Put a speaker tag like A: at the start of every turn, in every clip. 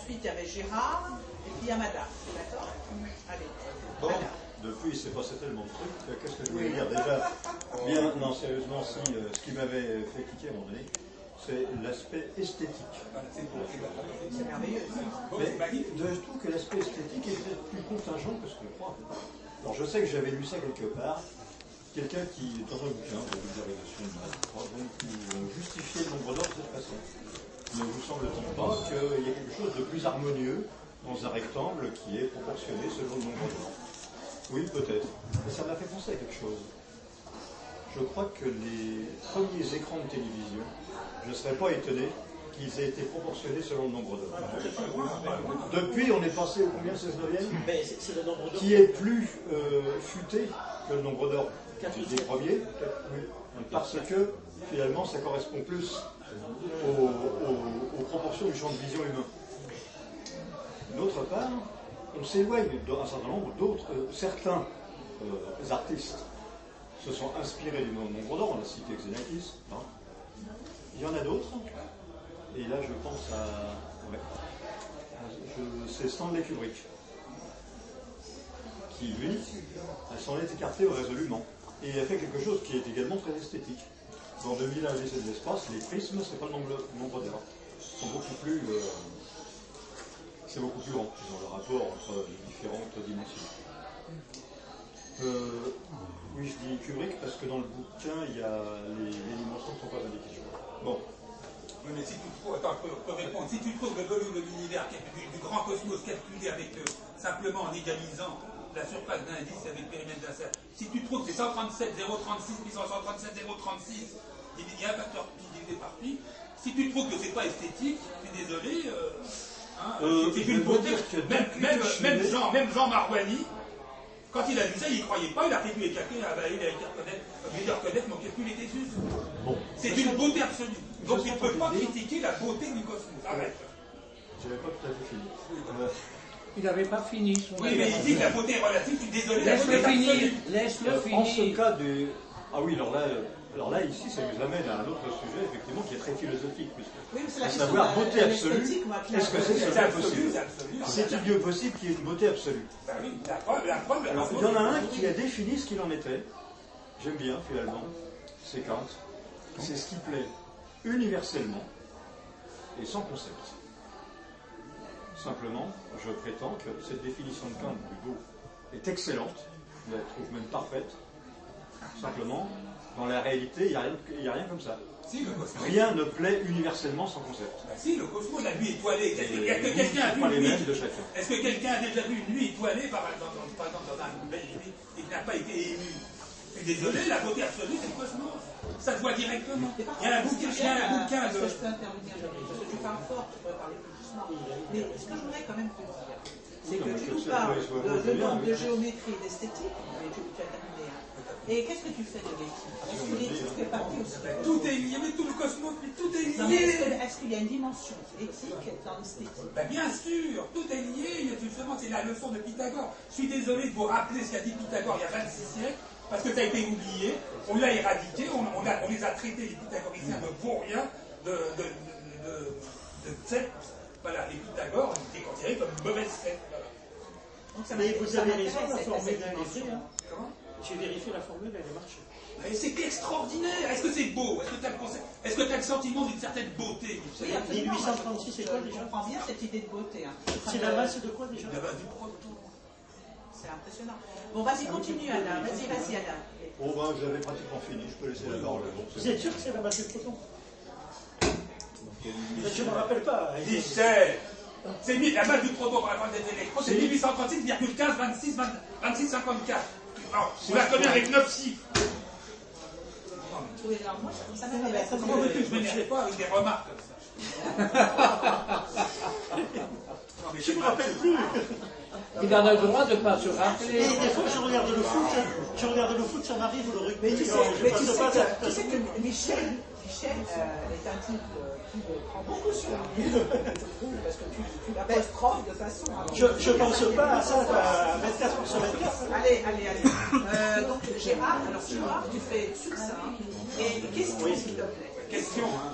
A: ensuite il y avait Gérard, et puis Yamada. D'accord? Allez.
B: Bon, depuis, il s'est passé tellement de trucs. Qu'est-ce que je voulais dire déjà? Bien, non, sérieusement, si, ce qui m'avait fait cliquer à un moment donné, c'est l'aspect esthétique.
A: C'est merveilleux.
B: Mais je trouve que l'aspect esthétique est peut-être plus contingent que ce qu'on croit. Alors je sais que j'avais lu ça quelque part, quelqu'un qui, dans un bouquin de vulgarisation de masse, qui justifiait le nombre d'or de cette façon. Ne vous semble-t-il pas qu'il y a quelque chose de plus harmonieux dans un rectangle qui est proportionné selon le nombre d'or? Oui, peut-être. Mais ça m'a fait penser à quelque chose. Je crois que les premiers écrans de télévision, je ne serais pas étonné qu'ils aient été proportionnés selon le nombre d'or. Depuis, on est passé au combien, 16/9?
C: C'est le nombre d'or.
B: Qui est plus futé que le nombre d'or des premiers, parce que finalement ça correspond plus aux proportions du champ de vision humain. D'autre part, on s'éloigne d'un certain nombre d'autres, certains artistes se sont inspirés du nombre d'or, on a cité Xenakis, hein. Il y en a d'autres, et là je pense à... c'est Stanley Kubrick, qui lui s'en est écarté résolument, et il a fait quelque chose qui est également très esthétique. Dans 2001 l'Odyssée de l'espace, les prismes, c'est pas le nombre d'or, sont beaucoup plus... c'est beaucoup plus grand dans le rapport entre les différentes dimensions. Oui, je dis Kubrick parce que dans le bouquin, il y a les dimensions ne sont pas indiquées. Bon.
D: Oui, mais si tu trouves, attends, je peux répondre. Si tu trouves le volume de l'univers du grand cosmos calculé avec simplement en égalisant la surface d'un indice avec le périmètre d'un cercle, si tu trouves que c'est 137, 036, puissance 137, 036, il y a un facteur pi divisé par pi, si tu trouves que c'est pas esthétique, je suis désolé, c'est une beauté. Même Jean Marouani, quand il a vu ça, il n'y croyait pas, il a fait du éclater, il a été reconnaître, mon calcul était juste. Bon. C'est une beauté absolue. Donc il ne peut pas critiquer la beauté du cosmos. Arrête.
B: Je n'avais pas tout à fait fini.
E: Il n'avait pas fini.
D: Oui, mais il dit que la beauté est relative, je suis désolé.
E: Laisse-le finir. Laisse-le finir.
B: En ce cas de... Ah oui, alors là, ici, ça nous amène à un autre sujet, effectivement, qui est très philosophique, puisque, à savoir beauté absolue, est-ce que c'est possible? C'est-il bien possible qu'il y ait une beauté absolue?
D: Ben oui, la preuve.
B: Alors, il y en a un qui a défini ce qu'il en était, j'aime bien, finalement, c'est Kant. C'est ce qui plaît universellement et sans concept. Simplement, je prétends que cette définition de Kant du beau est excellente, je la trouve même parfaite. Simplement, dans la réalité, il n'y a rien comme ça.
D: Si, le cosmos.
B: Rien ne plaît universellement sans concept.
D: Ben si, le cosmos, la nuit étoilée. Est-ce que quelqu'un a vu une nuit? Est-ce que quelqu'un a déjà vu une nuit étoilée, par exemple, dans un bel nuit, et qui n'a pas été ému? Je suis désolé, la beauté absolue, c'est le cosmos. Ça se voit directement. Il y a un bouquin de...
A: Est-ce que je peux intervenir, parce que tu parles fort, tu pourrais parler plus doucement. Mais ce que je voudrais quand même te dire, c'est que tu nous parles de géométrie, d'esthétique, mais tu as terminé. Et qu'est-ce que tu fais de l'éthique? Est-ce que l'éthique fait partie aussi?
D: Tout est lié, mais tout le cosmos, mais tout est
A: lié. Est-ce qu'il y a une dimension éthique dans l'esthétique?
D: Ben bien sûr, tout est lié. Justement, c'est la leçon de Pythagore. Je suis désolé de vous rappeler ce qu'a dit Pythagore il y a 26 siècles, parce que ça a été oublié, on l'a éradiqué, on les a traités, les pythagoriciens, de vauriens, de sectes. Voilà, les Pythagores ont été considérés comme une mauvaise secte. Voilà.
C: Mais vous avez raison, la formule elle est marché.
D: Comment?
C: J'ai vérifié la formule, elle est marché.
D: Mais c'est extraordinaire. Est-ce que c'est beau? Est-ce que tu as le sentiment d'une certaine beauté?
A: Oui,
C: 1836, c'est quoi déjà?
A: Je comprends bien cette idée de beauté.
C: C'est la base de quoi déjà?
D: La base du proton.
A: C'est impressionnant. Bon, vas-y, continue, Anna. Vas-y, Anna.
B: Bon, ben, j'avais pratiquement fini. Je peux laisser la parole.
C: Vous êtes sûr que c'est la base du proton? Je ne me rappelle pas.
D: Michel, c'est la base du proton par la base des électrons, c'est 1836,15, 26, 54. On la connaît avec 9 chiffres.
A: Oui, alors moi, ça m'intéresse.
D: Comment veux-tu que je ne m'énerve pas avec des remarques comme ça?
C: Je ne me rappelle plus.
E: Il en a le droit de ne pas se rappeler.
C: Et des fois, je regarde le foot, ça m'arrive, ou le rugby.
A: Mais tu sais que Michel est un type qui prend beaucoup sur lui, parce que tu l'apostrophes de façon...
C: Je ne pense pas à ça à 24 sur 24.
A: Allez. Donc Gérard, tu fais succinct, et question s'il te plaît.
D: Question, hein.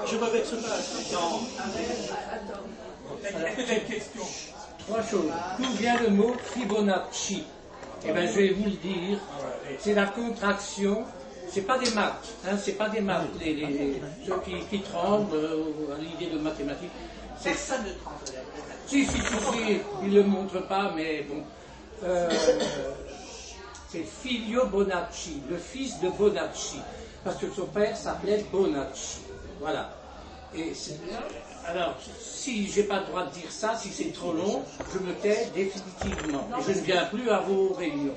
C: Je me vexe pas.
D: Est-ce que tu as une question?
E: Trois choses. D'où vient le mot Fibonacci? Eh bien, je vais vous le dire. C'est la contraction. C'est pas des maths, hein, c'est pas des maths. Ceux qui tremblent à l'idée de mathématiques.
A: Personne ne tremble.
E: Si, ils ne le montrent pas, mais bon. C'est Filio Bonacci, le fils de Bonacci, parce que son père s'appelait Bonacci. Voilà. Et alors, si j'ai pas le droit de dire ça, si c'est trop long, je me tais définitivement. Et je ne viens plus à vos réunions.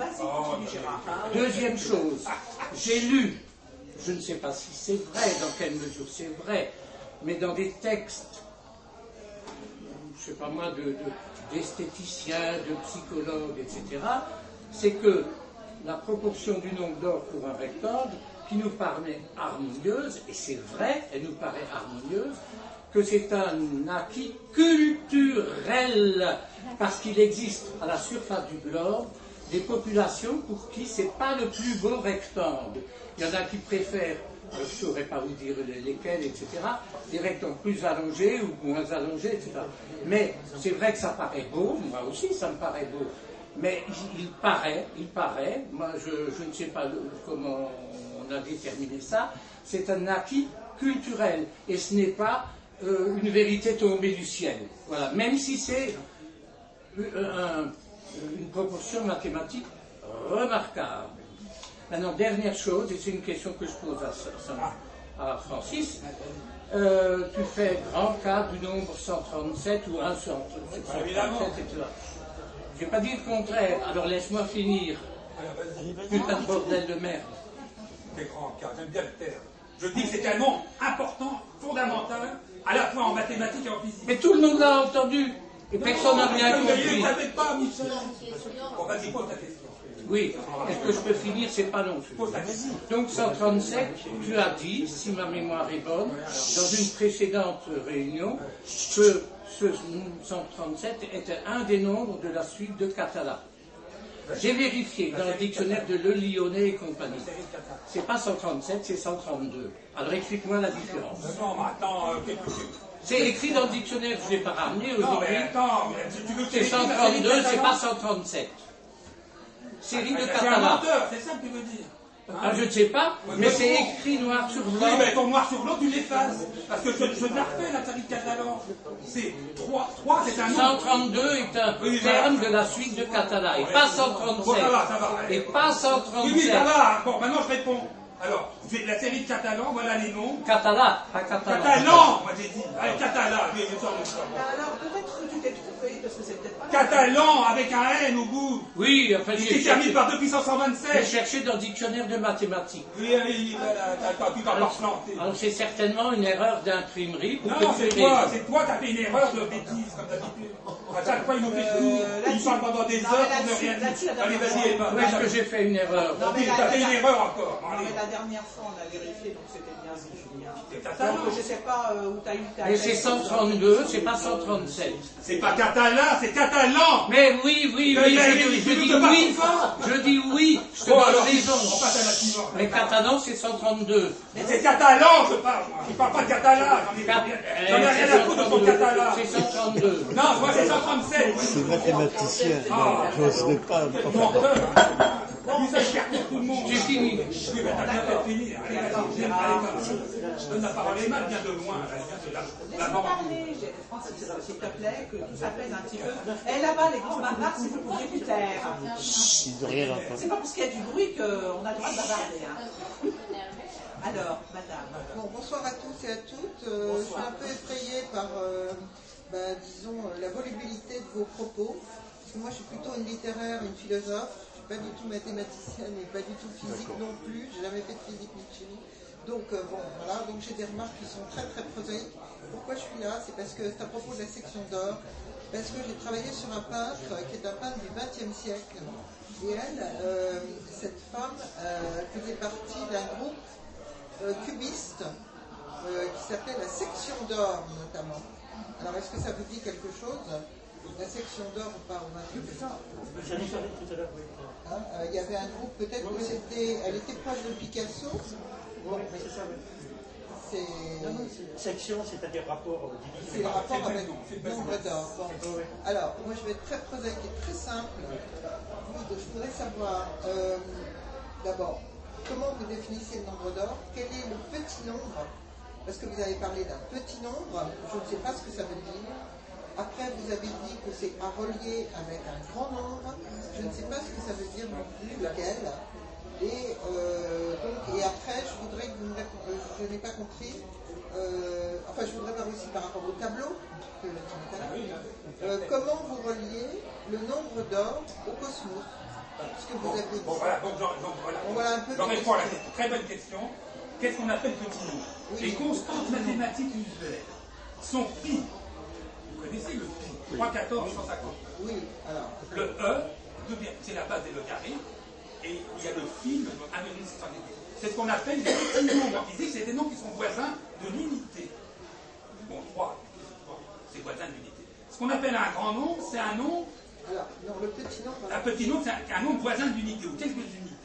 E: Deuxième chose, j'ai lu, je ne sais pas si c'est vrai, dans quelle mesure c'est vrai, mais dans des textes, je ne sais pas moi, d'esthéticiens, de psychologues, etc., c'est que la proportion du nombre d'or pour un rectangle, qui nous paraît harmonieuse, et c'est vrai, elle nous paraît harmonieuse, que c'est un acquis culturel, parce qu'il existe à la surface du globe des populations pour qui c'est pas le plus beau rectangle. Il y en a qui préfèrent, je ne saurais pas vous dire lesquels, etc., des rectangles plus allongés ou moins allongés, etc. Mais c'est vrai que ça paraît beau, moi aussi ça me paraît beau, mais il paraît, moi je ne sais pas comment on a déterminé ça, c'est un acquis culturel, et ce n'est pas une vérité tombée du ciel. Voilà, même si c'est une proportion mathématique remarquable. Maintenant, dernière chose, et c'est une question que je pose à Francis, tu fais grand cas du nombre 137 ou 137, etc. Je n'ai pas dit le contraire, alors laisse-moi finir. Putain de bordel de merde.
D: Des grands cas, j'aime bien le terme. Je dis que c'est un nom important, fondamental, à la fois en mathématiques et en physique.
E: Mais tout le monde l'a entendu, et personne n'a rien compris.
D: Ne pas, Michel. Bon, vas-y, pose ta question.
E: Oui, est-ce que je peux finir? C'est pas long. Donc 137, tu as dit, si ma mémoire est bonne, dans une précédente réunion, que ce 137 était un des nombres de la suite de Catala. J'ai vérifié dans le dictionnaire de Le Lyonnais et compagnie. C'est pas 137, c'est 132. Alors explique-moi la différence.
D: Non, mais attends,
E: c'est écrit dans le dictionnaire, je ne l'ai pas ramené aujourd'hui.
D: Non, mais attends, tu veux que
E: c'est 132, c'est pas 137. Série de
D: Catala. C'est un menteur, c'est ça que tu veux dire.
E: Ah, je ne sais pas, mais c'est écrit noir sur blanc.
D: Oui, mais ton noir sur blanc, tu l'effaces. Parce que je la refais, la série de Catalan. C'est 3, c'est un nombre.
E: 132 est un terme de la suite de Catala, et pas 137.
D: Bon, ça va.
E: Et pas 137.
D: Oui, ça va. Bon, maintenant je réponds. Alors, la série de Catalan, voilà les noms.
E: Catala, pas Catalan.
D: Catalan, moi j'ai dit. Allez, Catala, je sors de ça.
A: Alors, peut-être que tu t'es trompé, parce que c'est peut-être pas...
D: Catalan, avec un N au bout.
E: Oui, enfin
D: j'ai terminé par 2 puissance 127.
E: J'ai cherché dans le dictionnaire de mathématiques.
D: Oui, voilà, tu vas pas planter.
E: Alors c'est certainement une erreur d'imprimerie.
D: Non, c'est toi qui as fait une erreur de bêtise, comme d'habitude. À chaque fois, ils nous fait tout. Ils parlent pendant des heures pour ne rien dire. Allez, vas-y, Eva.
E: Où est-ce que j'ai fait une erreur?
D: Non, mais t'as fait une erreur encore.
A: Non, mais la dernière fois, on a vérifié, donc c'était bien, c'est Julien.
D: Donc,
A: je sais pas où t'as eu ta...
E: Mais c'est 132, c'est pas 137.
D: C'est pas catalan, c'est catalan.
E: Mais oui, je dis oui. Je dis oui, je te donne raison.
D: On passe à la suivante.
E: Mais catalan, c'est 132.
D: Mais c'est catalan, je parle. Je parle pas de catalan. J'en ai rien à foutre de ton catalan.
E: C'est 132.
D: Non, moi c'est 137.
F: C'est mathématicien. Je n'oserais pas.
D: Tout le monde.
E: J'ai fini.
D: Oui, mais t'as bien fait finir. Allez, je donne la parole à Emma, elle vient de loin.
A: Laisse-moi parler, Francis, s'il te plaît, que tout s'apaise un petit peu. Et là-bas, les grands bavards, si vous pouviez vous taire. C'est pas parce qu'il y a du bruit qu'on a le droit de bavarder. Alors, madame.
G: Bon, bonsoir à tous et à toutes. Je suis un peu effrayée par, disons, la volubilité de vos propos. Parce que moi, je suis plutôt une littéraire, une philosophe. Je ne suis pas du tout mathématicienne et pas du tout physique non plus. J'ai jamais fait de physique ni de chimie. Donc, voilà. Donc, j'ai des remarques qui sont très, très prosaïques. Pourquoi je suis là? C'est parce que c'est à propos de la section d'or. Parce que j'ai travaillé sur un peintre qui est un peintre du XXe siècle. Et elle, cette femme, faisait partie d'un groupe cubiste qui s'appelait la section d'or notamment. Alors est-ce que ça vous dit quelque chose? La section d'or ou pas au XXe siècle? Il y avait un groupe, peut-être que c'était, elle était proche de Picasso,
C: Oui, mais c'est ça. Section, c'est-à-dire rapport divisé.
G: C'est le rapport avec le nombre d'or. Bon. Alors, moi je vais être très prosaïque et très simple. Je voudrais savoir, d'abord, comment vous définissez le nombre d'or? Quel est le petit nombre? Parce que vous avez parlé d'un petit nombre, je ne sais pas ce que ça veut dire. Après, vous avez dit que c'est à relier avec un grand nombre. Je ne sais pas ce que ça veut dire non plus, lequel. Et après, je voudrais que vous me répondiez, je n'ai pas compris, je voudrais voir aussi par rapport au tableau, comment vous reliez le nombre d'or au cosmos? Parce que vous avez dit.
D: Voilà.
G: On voit un peu.
D: J'en réponds à la question. Très bonne question. Qu'est-ce qu'on appelle petit nombre? Les constantes mathématiques usuelles sont pi. Vous connaissez le pi, 3, 14, 150.
G: Oui, alors.
D: Le E, c'est la base des logarithmes. Et il y a le phi, le 1,618. C'est ce qu'on appelle des petits nombres en physique, c'est des nombres qui sont voisins de l'unité. Bon, 3, c'est voisin de l'unité. Ce qu'on appelle un grand nombre, c'est un nombre.
G: Alors, non, le petit nombre.
D: Un petit nombre, c'est un nombre voisin de l'unité, ou quelques unités.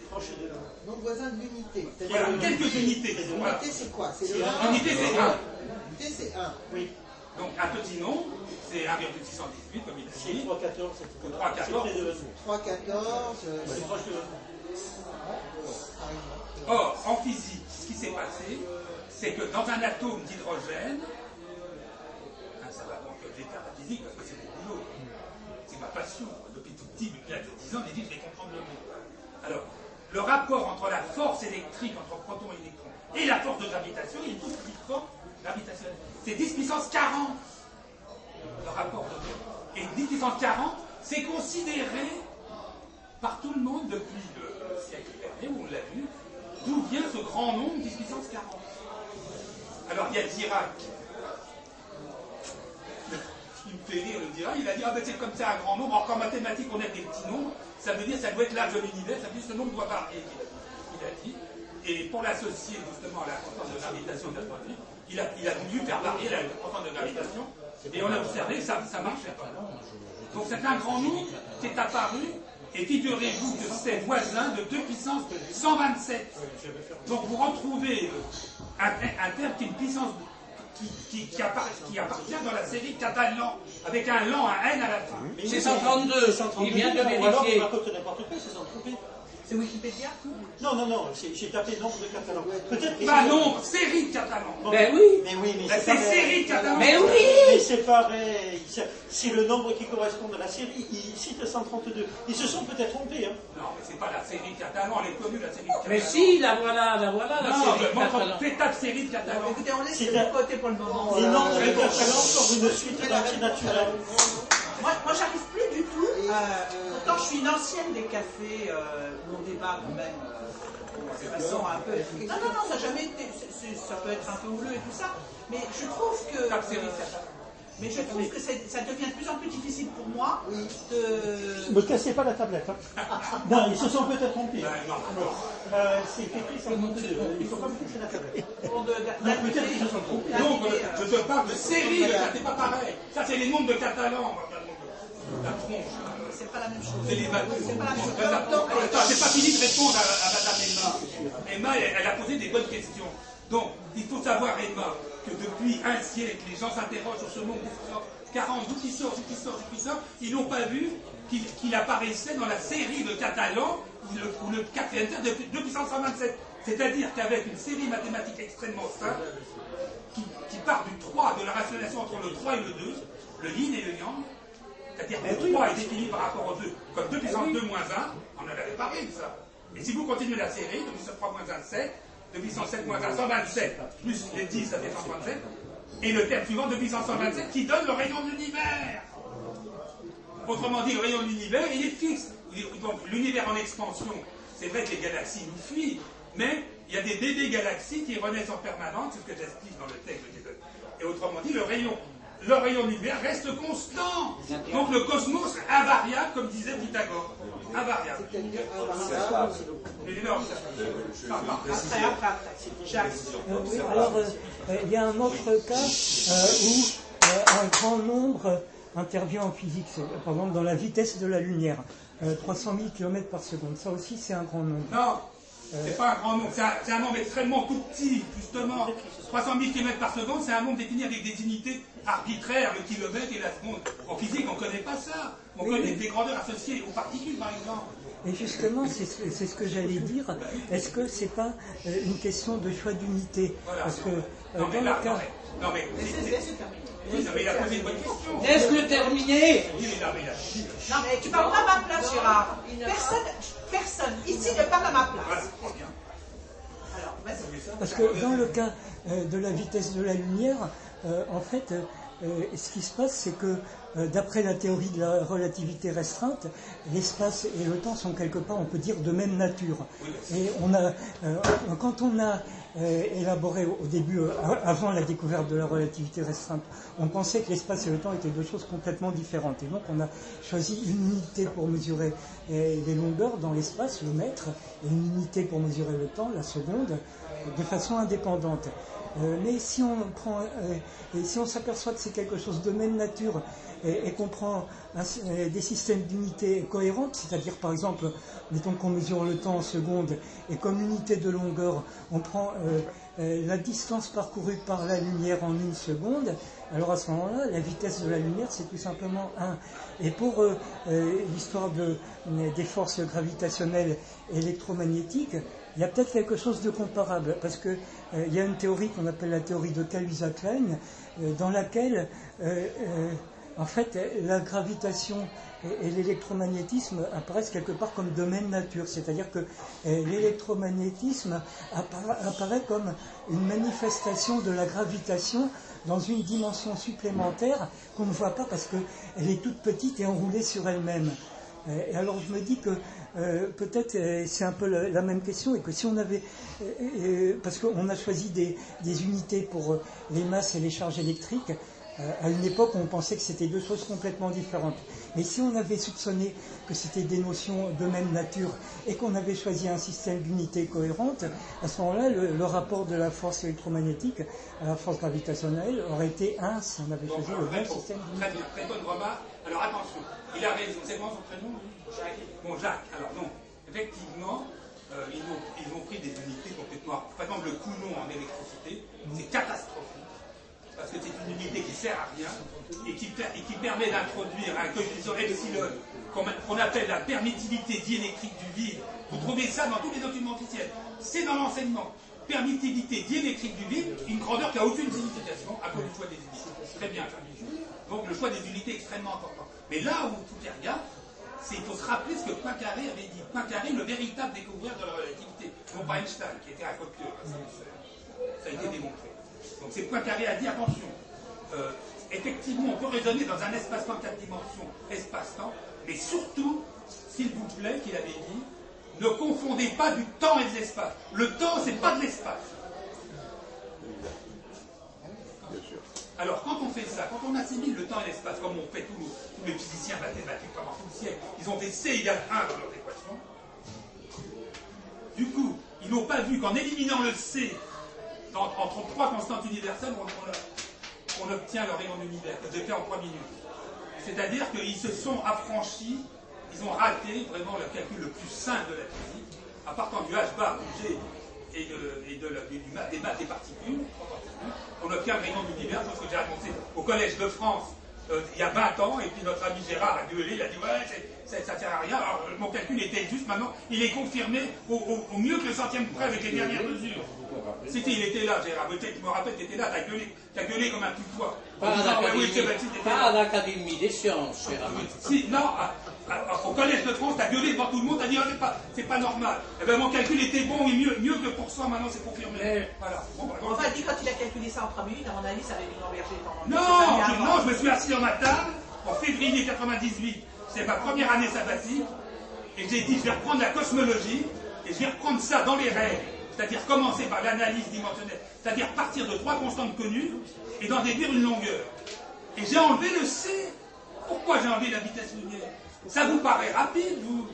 G: Nombre voisin de l'unité.
D: Voilà, quelques unités.
G: L'unité, c'est quoi? C'est le 1.
D: L'unité, c'est 1.
G: L'unité, c'est 1.
C: Oui.
D: Donc, un petit nombre, c'est 1,618, comme il a dit.
C: 3, 14, c'est
D: 3, 14.
G: 3, 14.
C: C'est proche de
D: Or, en physique, ce qui s'est passé, c'est que dans un atome d'hydrogène, ça va donc j'écarte la physique parce que c'est mon boulot, c'est ma passion. Depuis tout petit, depuis l'âge de 10 ans, j'ai dit je vais comprendre le monde. Alors, le rapport entre la force électrique, entre proton et électron, et la force de gravitation, il est toute petite force gravitationnelle. C'est 10 puissance 40, le rapport de. Et 10 puissance 40, c'est considéré par tout le monde depuis le siècle dernier, où on l'a vu, d'où vient ce grand nombre 10 puissance 40. Alors il y a Dirac, qui me fait rire, le Dirac, il a dit ah ben c'est comme ça un grand nombre, alors qu'en mathématiques on a des petits nombres, ça veut dire ça doit être l'âge de l'univers, ça veut dire que ce nombre doit varier, il a dit. Et pour l'associer justement à la constante de gravitation de l'astronomie, il a voulu faire varier la constante de gravitation, et on a observé que ça ne marchait pas. Donc c'est un grand nombre qui est apparu, et figurez-vous que c'est voisin de 2 puissance 127. Donc vous retrouvez un terme qui est une puissance qui appartient dans la série Catalan, avec un lan, un n à la fin.
E: C'est 132, il vient de vérifier.
C: Alors on raconte n'importe quoi, c'est sans tromper.
A: C'est Wikipédia?
C: Non, j'ai tapé nombre de catalans. Peut-être.
D: Pas nombre, série de catalans.
E: Ben oui.
C: Mais oui, mais
D: C'est série de catalans.
E: Mais oui.
C: Mais c'est pareil. C'est le nombre qui correspond à la série. Il cite 132. Ils se sont peut-être trompés. Hein.
D: Non, mais c'est pas la série de catalans, elle est connue, la série de catalans.
E: Mais si, la voilà, la
D: Non,
E: série catalan.
D: fais ta série de catalans.
A: Écoutez, on laisse de côté pour le moment.
C: Les nombres de catalans sont une suite d'entiers naturels.
A: Moi j'arrive plus du tout. Pourtant, je suis une ancienne des cafés où on débat quand même de façon un peu. Non, ça n'a jamais été. Ça peut être un peu houleux et tout ça. Mais je trouve que. Mais je trouve que ça devient de plus en plus difficile pour moi de.
C: Ne cassez pas la tablette. Hein. Non, ils se sont peut-être trompés. C'est écrit sans doute. Il ne faut pas me toucher la tablette. Peut-être qu'ils se sont trompés.
D: Donc, je te parle de série, c'est pas pareil. Ça, c'est les nombres de catalans. La tronche.
A: C'est pas la même chose.
D: C'est les bateaux.
A: C'est pas la même chose.
D: Attends, j'ai pas fini de répondre à Madame Emma. Emma, elle a posé des bonnes questions. Donc, il faut savoir, Emma, que depuis un siècle, les gens s'interrogent sur ce nombre 40, d'où qui sort. Ils n'ont pas vu qu'il apparaissait dans la série de catalans où le quatrième terme de 2 puissance 127. C'est-à-dire qu'avec une série mathématique extrêmement simple, qui part du 3, de la rationalisation entre le 3 et le 2, le yin et le yang, c'est-à-dire que le 3 est défini par rapport au 2 comme 2 puissance 2 moins 1, on en avait parlé de ça. Et si vous continuez la série, 2 puissance 3 moins 1, 7, 2 puissance 7 moins 1, 127, plus les 10, ça fait 137, et le terme suivant, 2 puissance 127, qui donne le rayon de l'univers. Autrement dit, le rayon de l'univers, il est fixe. Donc l'univers en expansion, c'est vrai que les galaxies nous fuient, mais il y a des bébés galaxies qui renaissent en permanence, c'est ce que j'explique dans le texte de Guédon. Et autrement dit, le rayon de l'univers reste constant. Donc le cosmos invariable, comme disait Pythagore. Invariable.
H: Oui, alors, il y a un autre cas où un grand nombre intervient en physique, par exemple dans la vitesse de la lumière, 300 000 km par seconde. Ça aussi, c'est un grand nombre.
D: Non, C'est pas un grand nombre, c'est un nombre extrêmement tout petit, justement. 300 000 km par seconde, c'est un nombre défini avec des unités arbitraires, le kilomètre et la seconde. En physique, on ne connaît pas ça. On connaît des grandeurs associées aux particules, par exemple.
H: Et justement, c'est ce que j'allais dire. Est-ce que c'est pas une question de choix d'unité?
D: Voilà.
H: Parce que
D: non, mais
H: dans
D: là,
H: le cas...
D: non, mais il a posé une bonne question.
E: Laisse-le terminer.
A: Non, mais tu parles pas à ma place, Gérard. Personne ici ne parle à ma place.
D: Voilà, trop bien.
A: Alors, vas-y.
H: Parce que dans le cas de la vitesse de la lumière, en fait, ce qui se passe, c'est que d'après la théorie de la relativité restreinte, l'espace et le temps sont quelque part, on peut dire, de même nature. Et quand on a élaboré au début, avant la découverte de la relativité restreinte, on pensait que l'espace et le temps étaient deux choses complètement différentes. Et donc on a choisi une unité pour mesurer les longueurs dans l'espace, le mètre, et une unité pour mesurer le temps, la seconde, de façon indépendante. Mais si on s'aperçoit que c'est quelque chose de même nature et qu'on prend des systèmes d'unités cohérentes, c'est-à-dire par exemple, mettons qu'on mesure le temps en secondes et comme unité de longueur, on prend la distance parcourue par la lumière en 1 seconde, alors à ce moment-là, la vitesse de la lumière, c'est tout simplement 1. Et pour l'histoire des forces gravitationnelles et électromagnétiques, il y a peut-être quelque chose de comparable, parce qu'il y a une théorie qu'on appelle la théorie de Kaluza-Klein, dans laquelle, en fait, la gravitation et l'électromagnétisme apparaissent quelque part comme de même nature, c'est-à-dire que l'électromagnétisme apparaît comme une manifestation de la gravitation dans une dimension supplémentaire qu'on ne voit pas parce qu'elle est toute petite et enroulée sur elle-même. Et alors je me dis que peut-être c'est un peu la même question et que si on avait, parce qu'on a choisi des unités pour les masses et les charges électriques, à une époque où on pensait que c'était deux choses complètement différentes. Mais si on avait soupçonné que c'était des notions de même nature et qu'on avait choisi un système d'unités cohérentes, à ce moment-là, le rapport de la force électromagnétique à la force gravitationnelle aurait été 1 si on avait choisi le bon système d'unités.
D: Très bien, très bonne remarque. Alors attention, il a raison. C'est quoi son prénom? Jacques. Bon, Jacques. Alors non, effectivement, ils ont pris des unités complètement... Par exemple, le Coulomb en électricité, c'est catastrophique. Parce que c'est une unité qui ne sert à rien et qui permet d'introduire un coefficient epsilon qu'on appelle la permittivité diélectrique du vide. Vous trouvez ça dans tous les documents officiels. C'est dans l'enseignement. Permittivité diélectrique du vide, une grandeur qui n'a aucune signification à cause du choix des unités. Très bien, donc le choix des unités est extrêmement important. Mais là où tout est rien, il faut se rappeler ce que Poincaré avait dit. Poincaré, le véritable découvreur de la relativité. Non pas Einstein, qui était un copieur. Ça a été démontré. Donc c'est Poincaré a dit, attention, effectivement on peut raisonner dans un espace-temps 4 dimensions, espace-temps, mais surtout, s'il vous plaît, qu'il avait dit, ne confondez pas du temps et de l'espace. Le temps, c'est pas de l'espace. Alors quand on fait ça, quand on assimile le temps et l'espace, comme on fait tous les physiciens mathématiques pendant tout le siècle, ils ont fait C égale 1 dans leur équation, du coup, ils n'ont pas vu qu'en éliminant le C entre 3 constantes universelles, on obtient le rayon d'univers, que j'ai fait en 3 minutes. C'est-à-dire qu'ils se sont affranchis, ils ont raté vraiment le calcul le plus simple de la physique, à partant du H bar, du G et des maths des particules, on obtient le rayon d'univers, chose que j'ai annoncé au Collège de France il y a 20 ans, et puis notre ami Gérard a gueulé, il a dit ouais, ça ne sert à rien, alors mon calcul était juste, maintenant il est confirmé au mieux que le centième près avec les dernières mesures. Il était là, Gérard, peut-être, je me rappelle, tu étais là, t'as gueulé comme un putois.
E: Pas à l'Académie des sciences, Gérard.
D: Si, non, au Collège de France, t'as gueulé devant tout le monde, t'as dit c'est pas normal. Eh bien mon calcul était bon, et mieux que pour ça, maintenant c'est confirmé. Voilà. Bon,
A: enfin, dis, quand il a calculé ça en 3 minutes, à mon avis, ça avait dû l'enverger
D: Non, je me suis assis dans ma table, en février 98, c'est ma première année sabbatique, et j'ai dit, je vais reprendre la cosmologie, et je vais reprendre ça dans les règles. C'est-à-dire commencer par l'analyse dimensionnelle, c'est-à-dire partir de 3 constantes connues et d'en déduire une longueur. Et j'ai enlevé le C. Pourquoi j'ai enlevé la vitesse lumière? Ça vous paraît rapide, vous?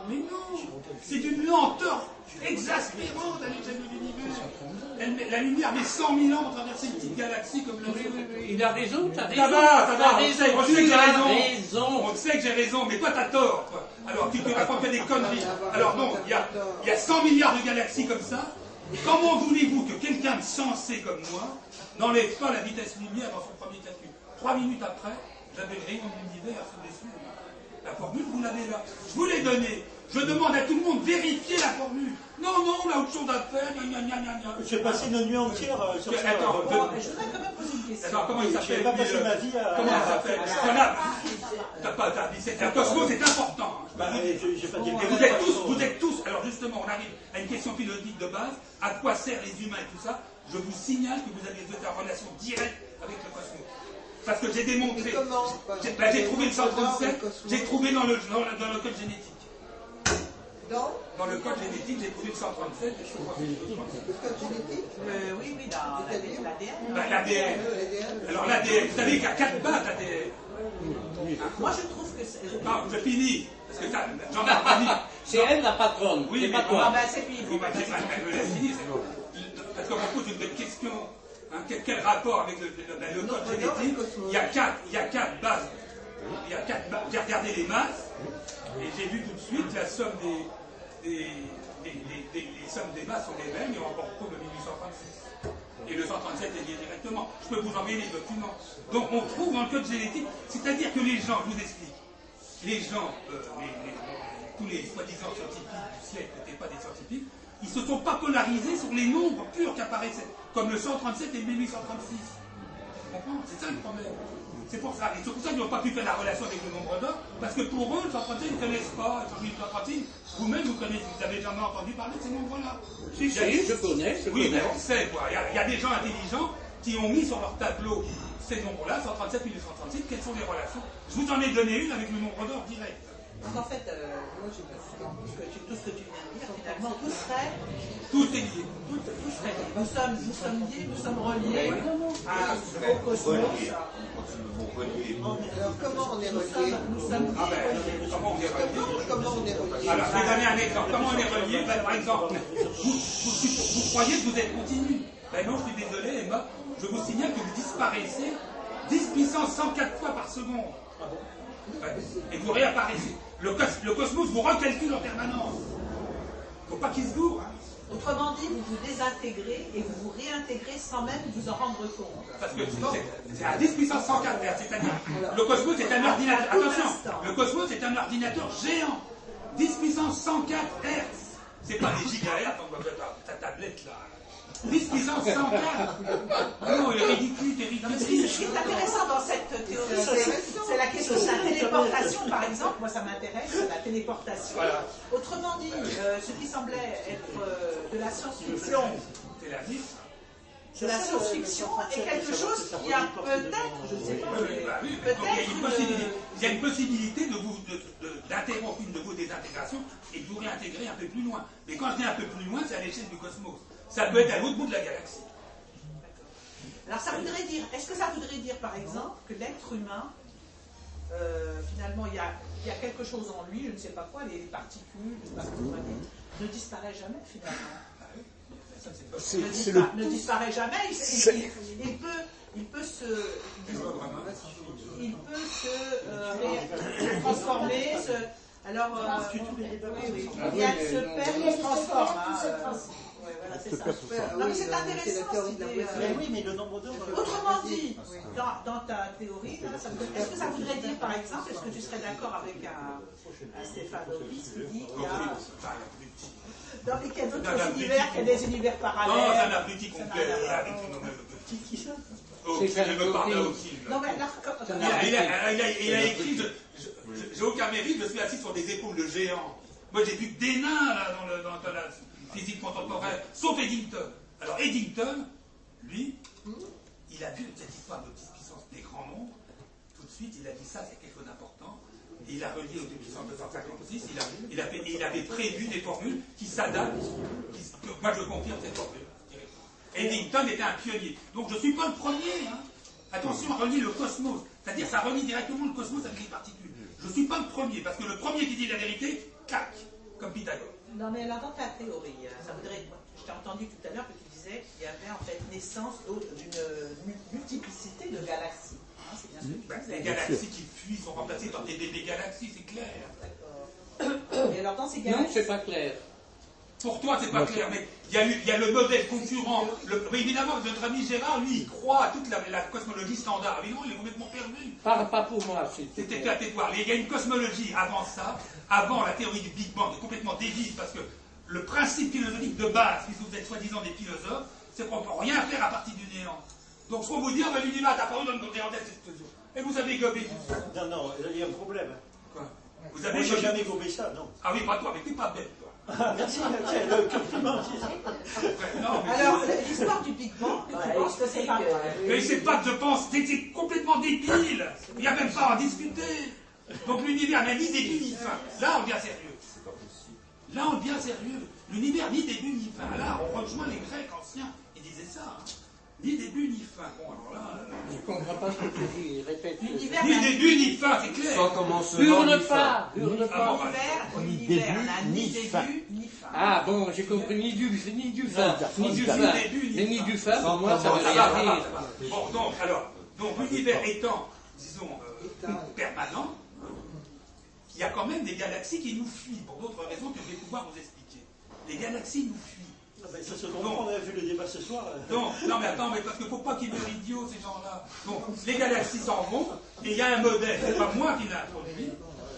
D: Mais non, c'est d'une lenteur exaspérante à l'échelle de l'univers. La lumière met 100 000 ans pour traverser une petite galaxie comme la Soleil.
E: Il a raison, t'as raison.
D: Ça va, on sait que j'ai raison. On sait que j'ai raison, mais toi t'as tort, toi. Alors, tu te racontes des conneries. Alors, non, il y a 100 milliards de galaxies comme ça. Comment voulez-vous que quelqu'un de sensé comme moi n'enlève pas la vitesse lumière dans son premier calcul? 3 minutes après, j'avais le rayon de l'univers sous les yeux. La formule, vous l'avez là. Je vous l'ai donnée. Je demande à tout le monde de vérifier la formule. Non, on a autre chose à faire.
C: J'ai passé une nuit entière sur ça.
D: Attends,
A: je voudrais quand même poser une question.
D: Attends, comment il s'appelle?
C: J'ai pas passé ma vie à...
D: Comment il s'appelle? Un cosmos, c'est important.
C: J'ai pas dit
D: Vous êtes tous, alors justement, on arrive à une question philosophique de base. À quoi servent les humains et tout ça? Je vous signale que vous avez en relation directe avec le cosmos. Parce que j'ai démontré. J'ai trouvé le 137, j'ai trouvé dans le code génétique. Dans le code génétique, j'ai trouvé le 137.
G: Le code génétique?
A: Oui, dans l'ADN.
D: L'ADN. Alors l'ADN, vous savez qu'il y a 4 bases d'ADN.
A: Moi, je trouve que c'est...
D: Non, je finis. Parce que ça, j'en ai pas dit.
E: C'est elle la patronne,
D: oui,
E: c'est
D: mais
E: pas toi.
A: Ah ben, c'est fini.
D: Elle me laisse finir. Parce qu'on me pose une belle question. Quel rapport avec le code génétique? Il y a 4 bases. J'ai regardé les masses et j'ai vu tout de suite la somme les sommes des masses sont les mêmes et on retrouve le 1836. Et le 137 est lié directement. Je peux vous envoyer les documents. Donc on trouve dans le code génétique, c'est-à-dire que les gens, je vous explique, les gens, tous les soi-disant scientifiques du siècle n'étaient pas des scientifiques, ils se sont pas polarisés sur les nombres purs qui apparaissaient, comme le 137 et le 1836. Vous comprenez? C'est ça le problème. C'est pour ça. Et c'est pour ça qu'ils n'ont pas pu faire la relation avec le nombre d'or, parce que pour eux, le 137, ils ne connaissent pas. Le 1836, vous-même, vous connaissez, vous avez jamais entendu parler de ces nombres-là.
E: Si, je connais.
D: Oui, mais on sait, quoi. Il y a des gens intelligents qui ont mis sur leur tableau ces nombres-là, 137 1836, quelles sont les relations? Je vous en ai donné une avec le nombre d'or direct.
A: Donc en fait, moi, tout ce que tu viens de dire, finalement, tout serait...
D: Tout est lié.
A: Tout serait lié. Nous sommes liés, nous sommes reliés au cosmos.
G: Alors comment on est reliés?
A: Nous sommes liés.
D: Comment on est relié?
G: Comment on est reliés?
D: Alors, je vais donner un exemple. Comment on est relié? Ben, par exemple, vous croyez que vous êtes continu. Ben non, je suis désolé, Emma. Je vous signale que vous disparaissez 10 puissance 104 fois par seconde. Ouais. Et vous réapparaissez. Le cosmos vous recalcule en permanence. Faut pas qu'il se gourre. Hein.
A: Autrement dit, vous vous désintégrez et vous vous réintégrez sans même vous en rendre compte.
D: Parce que c'est à 10 puissance 104 Hz, c'est-à-dire le cosmos est un ordinateur. Attention, le cosmos est un ordinateur géant. 10 puissance 104 Hz. C'est pas des gigahertz, ta tablette là. 10 puissance 104. Non, il est ridicule, t'es ridicule.
A: Ce qui est intéressant dans cette théorie, c'est la question de la téléportation, par exemple. Moi, ça m'intéresse, la téléportation.
D: Voilà.
A: Autrement dit, ce qui semblait être de la science-fiction, de la science-fiction est quelque chose qui a peut-être, je ne sais pas,
D: il y a une possibilité d'interrompre une de vos désintégrations et de vous réintégrer un peu plus loin. Mais quand je dis un peu plus loin, c'est à l'échelle du cosmos. Ça peut être à l'autre bout de la galaxie.
A: Alors ça voudrait dire, est-ce que ça voudrait dire par exemple que l'être humain, finalement il y a quelque chose en lui, je ne sais pas quoi, les particules, ne disparaît jamais finalement. Ne disparaît jamais, il peut se transformer, alors il y a se perd, se transforme. Voilà, c'est ça. Non, mais c'est intéressant.
C: Oui, mais le nombre d'heures.
A: Autrement dit, dans ta théorie, est-ce que ça voudrait dire, par exemple, est-ce que tu serais d'accord avec un Stéphane Opis qui dit qu'il y a d'autres univers, qu'il y a des univers parallèles?
D: Non, c'est un abruti complet.
C: Qui ça?
D: Je me parle aussi.
A: Non, mais
D: il a écrit, j'ai aucun mérite, je suis assis sur des épaules de géants. Moi, j'ai vu que des nains là, dans la physique contemporaine, sauf Eddington. Alors Eddington, lui, il a vu cette histoire de 10 puissance des grands nombres. Tout de suite, il a dit ça, c'est quelque chose d'important. Et il a relié aux 2 puissance 256. Il avait prévu des formules qui s'adaptent. Moi, je confirme cette formule. Eddington était un pionnier. Donc, je ne suis pas le premier. Hein. Attention à relier le cosmos. C'est-à-dire, ça relie directement le cosmos avec les particules. Je ne suis pas le premier, parce que le premier qui dit la vérité, clac, comme Pythagore.
A: Non, mais alors dans ta théorie, ça voudrait. Je t'ai entendu tout à l'heure que tu disais qu'il y avait en fait naissance d'une multiplicité de galaxies. Hein, c'est bien ce que tu disais.
D: Les galaxies qui fuient sont remplacées par des bébés galaxies, c'est clair.
A: D'accord. alors dans ces
E: Non,
A: galaxies...
E: c'est pas clair.
D: Pour toi, c'est pas clair, mais il y a le modèle concurrent. Mais évidemment, notre ami Gérard, lui, il croit à toute la cosmologie standard. Évidemment, il est complètement perdu.
E: Pas pour moi,
D: C'était éclaté de voir. Mais il y a une cosmologie avant ça, avant la théorie du Big Bang, qui est complètement débile, parce que le principe philosophique de base, puisque vous êtes soi-disant des philosophes, c'est qu'on ne peut rien faire à partir du néant. Donc, ce qu'on vous dit, l'univers est apparu dans le néant de cette explosion. Et vous avez gobé tout ça.
B: Non, non, il y a un problème.
D: Quoi? Vous
B: Moi,
D: avez
B: j'ai jamais gobé ça, non.
D: Ah oui, pas toi, mais t'es pas bête, toi.
B: Ah, merci, tiens, le compliment.
D: Non, mais
A: Alors, l'histoire du Big Bang, je pense que c'est pas vrai.
D: mais c'est pas que je pense, c'est complètement débile. Il n'y a même pas à en discuter. Donc l'univers n'a ni début ni fin. Là, on devient sérieux. Là, on devient sérieux. L'univers ni début ni fin. Là, on rejoint les Grecs anciens. Ils disaient ça. Hein. Ni début ni fin. Bon, alors là...
E: Je comprends pas ce que tu dis, répète.
D: Ni début ni fin, c'est clair.
I: Sans commencement.
E: Hurle pas, hurle pas.
A: L'univers n'a ni début ni fin.
E: Ah bon, j'ai compris, ni du fin, ni du fin. Mais ni du fin, pour moi, ça veut
D: Ça
E: rien
D: va.
E: dire.
D: Bon, donc l'univers étant, disons, permanent, il y a quand même des galaxies qui nous fuient, pour d'autres raisons que je vais pouvoir vous expliquer. Les galaxies nous fuient.
B: Ça se comprend, on a vu le débat ce soir.
D: Donc, non mais attends, mais parce qu'il ne faut pas qu'ils meurent idiots, ces gens-là. Donc, les galaxies s'en vont, et il y a un modèle, c'est pas moi qui l'ai introduit,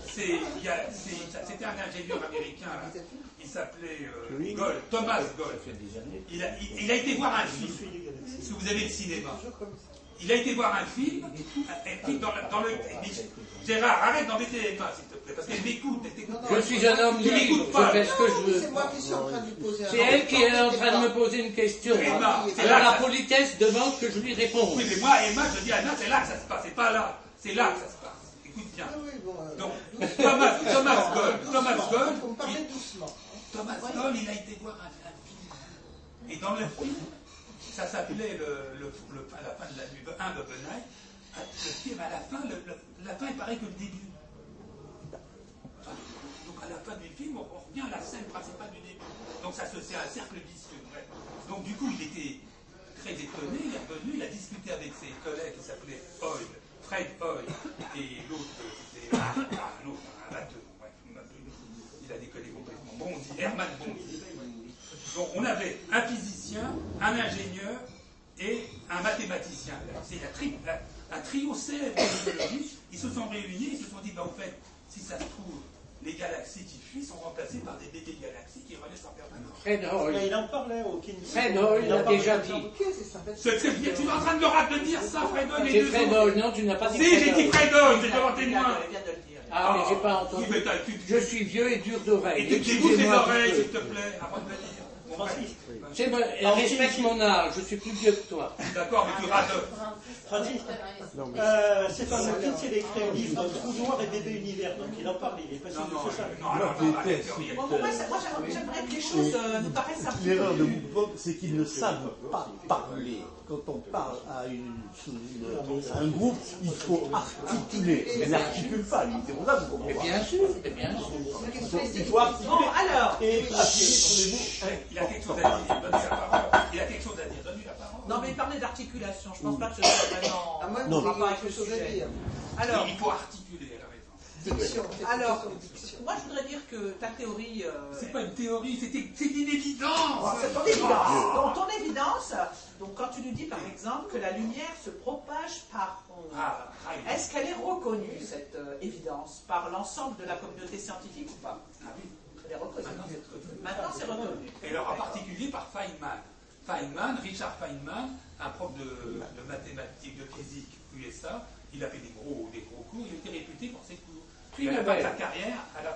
D: c'était un ingénieur américain, là. Il s'appelait Gold, Thomas Gold. Il a été voir un film, parce que vous avez le cinéma. Il a été voir un film dans le... Gérard, arrête d'embêter les mains, s'il te plaît, parce qu'elle m'écoute.
E: Je suis un homme libre, je fais ce que je veux.
G: C'est moi qui suis en train de lui poser un...
E: C'est elle qui est en train de me poser une question.
D: Emma,
E: Alors la politesse demande que je lui réponde.
D: Oui, mais moi, Emma, je dis à Emma, c'est là que ça se passe, c'est pas là. C'est là que ça se passe. Écoute bien. Donc, Thomas Gold,
G: Faut me parler doucement.
D: Thomas Gold, il a été voir un film. Et dans le film, ça s'appelait la fin de la nuit 1 d'Oppenheim. Le film, à la fin, il paraît que le début. Donc à la fin du film, on revient à la scène principale du début. Donc ça c'est un cercle vicieux. Ouais. Donc du coup, il était très étonné, il est revenu, il a discuté avec ses collègues qui s'appelaient Hoyle, Fred Hoyle, et l'autre, c'était un autre, un matheux. Ouais, il a décollé complètement. Bondy, Hermann Bondy. Donc on avait un physicien, un ingénieur et un mathématicien. C'est un trio célèbre de biologie. Ils se sont réunis, ils se sont dit, en fait, si ça se trouve, les galaxies qui fuient sont remplacées par des bébés galaxies qui renaissent en permanence.
E: Fred Hoyle.
B: Il en parlait au Kinsey.
E: Fred Hoyle l'a déjà dit.
D: Tu es en train de dire ça, Fred Hoyle.
E: C'est Fred Hoyle, non, tu n'as pas dit
D: Si, j'ai dit Fred Hoyle, j'ai devant témoin.
E: Ah, mais j'ai pas entendu. Je suis vieux et dur d'oreille.
D: Et tu bouges les oreilles, s'il te plaît, avant de me dire.
E: Respecte mon âge, je suis plus vieux que toi.
D: D'accord, mais tu rates.
B: Francis, c'est pas le Kinsey, il a écrit un livre, Trou noir et bébé univers, donc il en parle, il est pas sûr de ça.
A: Pour moi, j'aimerais que les choses nous paraissent un peu...
F: L'erreur de Bob, c'est qu'ils ne savent pas parler. Quand on parle à un groupe, il faut articuler. Mais n'articule pas, c'est pour ça que vous comprenez.
E: Bien sûr, bien sûr.
F: Il faut articuler.
A: Bon, alors...
F: Et appuyer sur les mots.
D: Il a quelque chose à dire, donne-lui la parole. Il a quelque chose à dire, donne-lui la parole.
A: Non, mais il parlait d'articulation. Je pense pas que ce soit vraiment...
G: À moins
A: non,
G: qu'il y ait quelque chose à dire.
A: Alors,
D: il faut articuler, elle a raison.
G: Diction.
A: Alors, moi je voudrais dire que ta théorie...
D: C'est pas une théorie, c'est une évidence.
A: C'est ton évidence. Donc ton évidence, donc quand tu nous dis par exemple que la lumière se propage par ondes, est-ce qu'elle est reconnue, cette évidence, par l'ensemble de la communauté scientifique ou pas?
D: Ah oui.
A: Elle est reconnue. Maintenant c'est reconnu.
D: Et alors en particulier par Feynman. Richard Feynman, un prof de mathématiques, de physique USA, il a fait des gros cours, il était réputé pour ses cours. Et à la fin de sa carrière, à la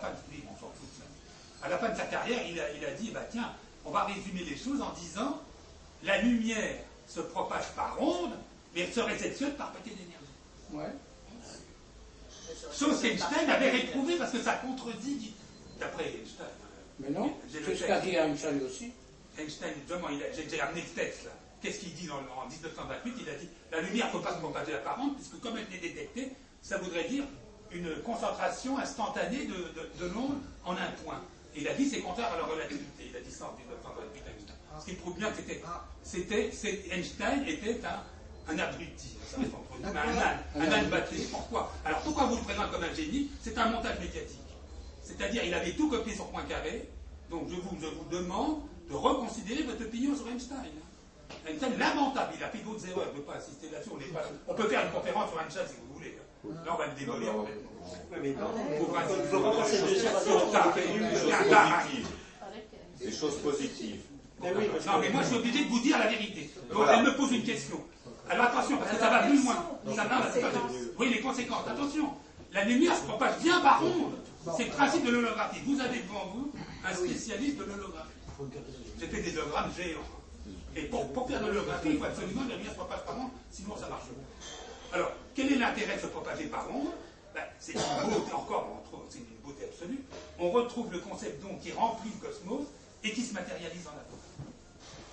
D: fin de sa carrière, il a dit, bah tiens, on va résumer les choses en disant, la lumière se propage par onde, mais elle se réceptionne par paquet d'énergie.
E: Ouais.
D: Chose qu'Einstein avait réprouvé parce que ça contredit, d'après Einstein.
E: Mais non, c'est ce qu'a dit Einstein aussi.
D: Einstein, j'ai amené le texte là. Qu'est-ce qu'il dit en 1928? Il a dit, la lumière ne peut pas se propager par onde, puisque comme elle est détectée, ça voudrait dire une concentration instantanée de l'onde en un point. Et il a dit c'est contraire à la relativité. Il a dit ça en 1928 Einstein. Ce qui prouve bien que Einstein était un abruti. Ça reste entre nous, un âne battu. Pourquoi? Alors pourquoi vous le présentez comme un génie? C'est un montage médiatique. C'est-à-dire, il avait tout copié sur Poincaré. Donc, je vous demande de reconsidérer votre opinion sur Einstein. Einstein, lamentable, il a fait d'autres erreurs, je ne veux pas insister là-dessus. On peut faire une conférence sur Einstein si vous voulez. Là, on va le démolir complètement.
C: Il faut remplacer le deuxième
I: des choses positives.
D: Non, mais moi, je suis obligé de vous dire la vérité. Donc, elle me pose une question. Alors, attention, parce que ça va plus loin. Oui, les conséquences. Attention, la lumière se propage bien par onde. C'est le principe de l'holographie. Vous avez devant vous un spécialiste de l'holographie. J'ai fait des hologrammes géants. Et pour faire de l'holographie, il faut absolument que la lumière se propage par onde, sinon ça marche pas. Alors, quel est l'intérêt de se propager par onde? C'est une beauté, encore, c'est une beauté absolue. On retrouve le concept d'onde qui remplit le cosmos et qui se matérialise en un point.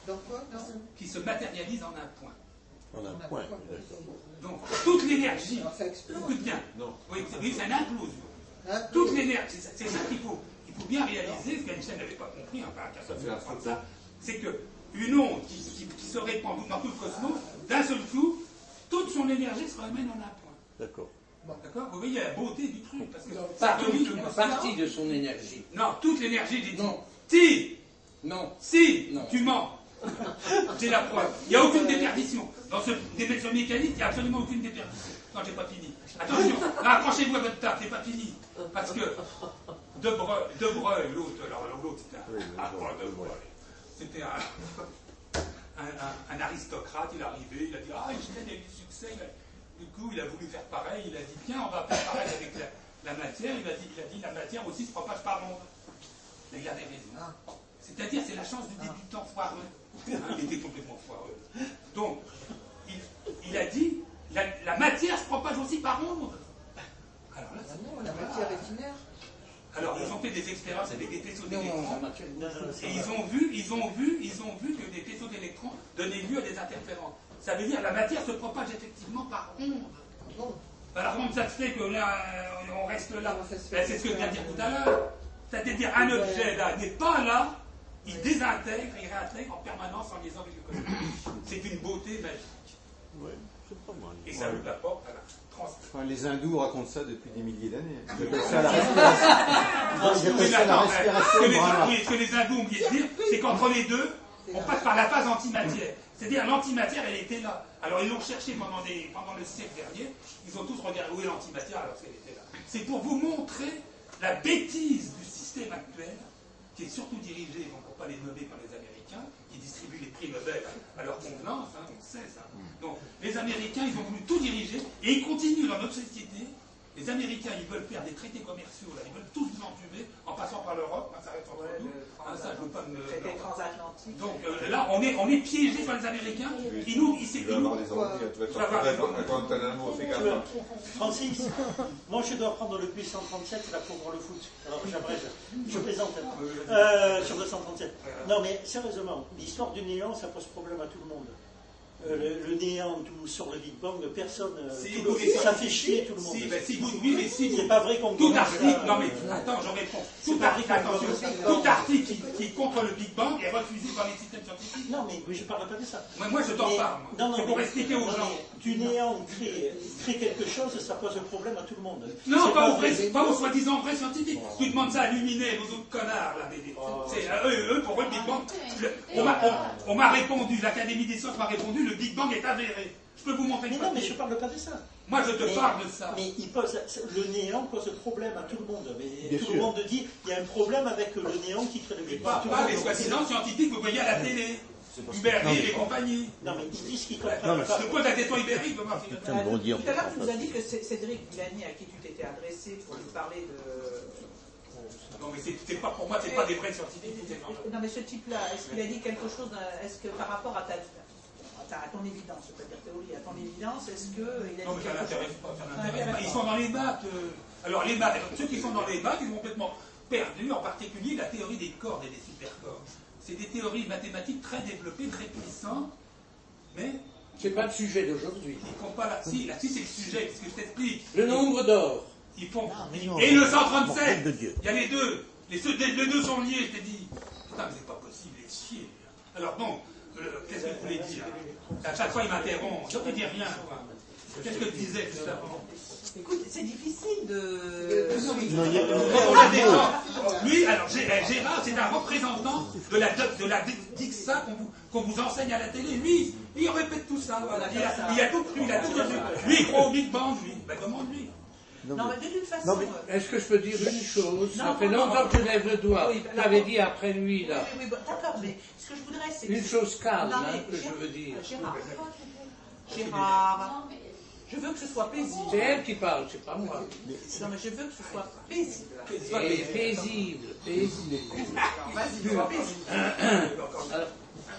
G: Dans quoi?
D: Qui se matérialise en un point.
F: En un point.
D: Donc, toute l'énergie,
G: écoute
D: bien, oui, c'est une implosion. Toute l'énergie, c'est ça qu'il faut bien réaliser, ce qu'Einstein n'avait pas compris, ça, c'est qu'une onde qui se répand dans tout le cosmos, d'un seul coup, toute son énergie se ramène en un point.
F: D'accord.
D: D'accord? Vous voyez la beauté du truc. Parce que
E: Une partie de son énergie.
D: Non, toute l'énergie, j'ai dit.
E: Non.
D: Si!
E: Non.
D: Si!
E: Non.
D: Tu mens. J'ai la preuve. Il n'y a aucune déperdition. Dans ce mécanique, il n'y a absolument aucune déperdition. Non, j'ai pas fini. Attention, là, accrochez-vous à votre table, c'est pas fini. Parce que De Broglie, l'autre, c'était un aristocrate, il est arrivé, il a dit « Ah, Einstein a eu du succès ». Du coup, il a voulu faire pareil, il a dit « Tiens, on va faire pareil avec la matière ». Il a dit « La matière aussi se propage par onde ». Mais il avait raison. C'est-à-dire, c'est la chance du débutant foireux. Il était complètement foireux. Donc, il a dit « La matière se propage aussi par onde ». Alors là,
G: la matière éphémère.
D: Alors, ils ont fait des expériences avec des faisceaux d'électrons, et ils ont vu que des faisceaux d'électrons donnaient lieu à des interférences. Ça veut dire que la matière se propage effectivement par onde. Alors, comment ça se fait que là, on reste là? C'est ce que je viens de dire tout à l'heure. C'est-à-dire, un objet là n'est pas là, il désintègre, il réintègre en permanence en liaison avec le cosmos. C'est une beauté magique.
F: Ouais, c'est pas mal.
D: Et ça nous apporte à la
I: Enfin, les hindous racontent ça depuis des milliers d'années.
B: Ils appellent ça la respiration.
D: Ce que les hindous ont oublié de dire, c'est qu'entre les deux, on passe par la phase antimatière. C'est-à-dire l'antimatière, elle était là. Alors ils l'ont cherché pendant le siècle dernier. Ils ont tous regardé où est l'antimatière alors qu'elle était là. C'est pour vous montrer la bêtise du système actuel, qui est surtout dirigé, pour ne pas les nommer, par les Américains, qui distribuent les prix Nobel à leur convenance, on sait ça. Donc les Américains, ils ont voulu tout diriger, et ils continuent dans notre société. Les Américains, ils veulent faire des traités commerciaux, là, ils veulent tous nous entuber en passant par l'Europe, ça reste entre nous. Ça, je veux pas me.
A: Traité transatlantique.
D: Donc là, on est piégé par les Américains. Ils nous.
I: Tu vas avoir des ennuis, tu vas te retrouver à Guantanamo, fais gaffe.
C: Francis, moi je dois prendre le bus 137 là pour voir le foot. Alors j'abrège, je plaisante sur le 137. Non mais sérieusement, l'histoire du néant, ça pose problème à tout le monde. Le néant tout sur le Big Bang, personne. Ça fait chier tout le monde. C'est pas vrai qu'on.
D: Tout article. Non mais attends, j'en réponds. Tout article qui est contre le Big Bang est refusé par les systèmes scientifiques.
C: Non mais je parle pas de ça.
D: Moi je t'en parle.
C: Non,
D: pour expliquer aux gens.
C: Du néant créer quelque chose, ça pose un problème à tout le monde.
D: Non, pas aux soi-disant vrais scientifiques. Tu demandes ça à Luminet, aux autres connards là. C'est eux pour eux le Big Bang. On m'a répondu, l'Académie des sciences m'a répondu, le Big Bang est avéré. Je peux vous montrer.
C: Mais non, mais je parle pas de ça.
D: Moi, je te parle de ça.
C: Mais le néant pose problème à tout le monde. Mais tout le monde dit il y a un problème avec le néant qui crée le Big Bang.
D: Pas les soi-disant scientifiques que vous voyez à la télé. Uberry et compagnie.
C: Non, mais ils disent qu'ils comprennent pas.
D: Je te pose la question Uberry, je veux voir si
A: tout à l'heure, tu nous as dit que Cédric Villani, à qui tu t'étais adressé pour lui parler de.
D: Non, mais c'est pas pour moi, c'est pas des vrais scientifiques.
A: Non, mais ce type-là, est-ce qu'il a dit quelque chose, est-ce que par rapport à ton évidence, c'est-à-dire théorie, à ton évidence, est-ce qu'il a dit
D: non, mais ça
A: quelque
D: n'intéresse pas. Ils sont dans les maths. Alors, les maths, ceux qui sont dans les maths, ils sont complètement perdus, en particulier la théorie des cordes et des supercordes. C'est des théories mathématiques très développées, très puissantes, mais.
E: C'est pas le sujet d'aujourd'hui.
D: Ils font pas là. Si, c'est le sujet, parce que je t'explique.
E: Le nombre d'or.
D: Ils font. Et le 137. Il y a les deux. Les deux sont liés, je t'ai dit. Putain, mais c'est pas possible, les chier. Alors, donc, qu'est-ce que vous voulez dire? À chaque fois, il m'interrompt. Je ne dis rien, quoi. Qu'est-ce que tu disais tout avant?
A: Écoute, c'est difficile de...
D: Lui, alors Gérard, c'est un représentant de la DIXA qu'on vous enseigne à la télé. Lui, il répète tout ça. Voilà. Il a tout cru, il a tout reçu. Lui, il croit au Big Bang, lui. Ben, demande-lui.
A: Non, mais de toute façon...
E: Est-ce que je peux dire une chose? Ça fait longtemps que je lève le doigt.
A: Oui,
E: vous l'avez dit après lui, là.
A: Oui, d'accord, mais ce que je voudrais, c'est...
E: Une chose calme,
A: non, mais,
E: que je veux dire.
A: Gérard, je veux que ce soit paisible.
E: C'est elle qui parle, c'est pas moi.
A: Non, mais je veux que ce soit paisible.
E: Paisible.
A: Vas-y, sois paisible.
E: Alors,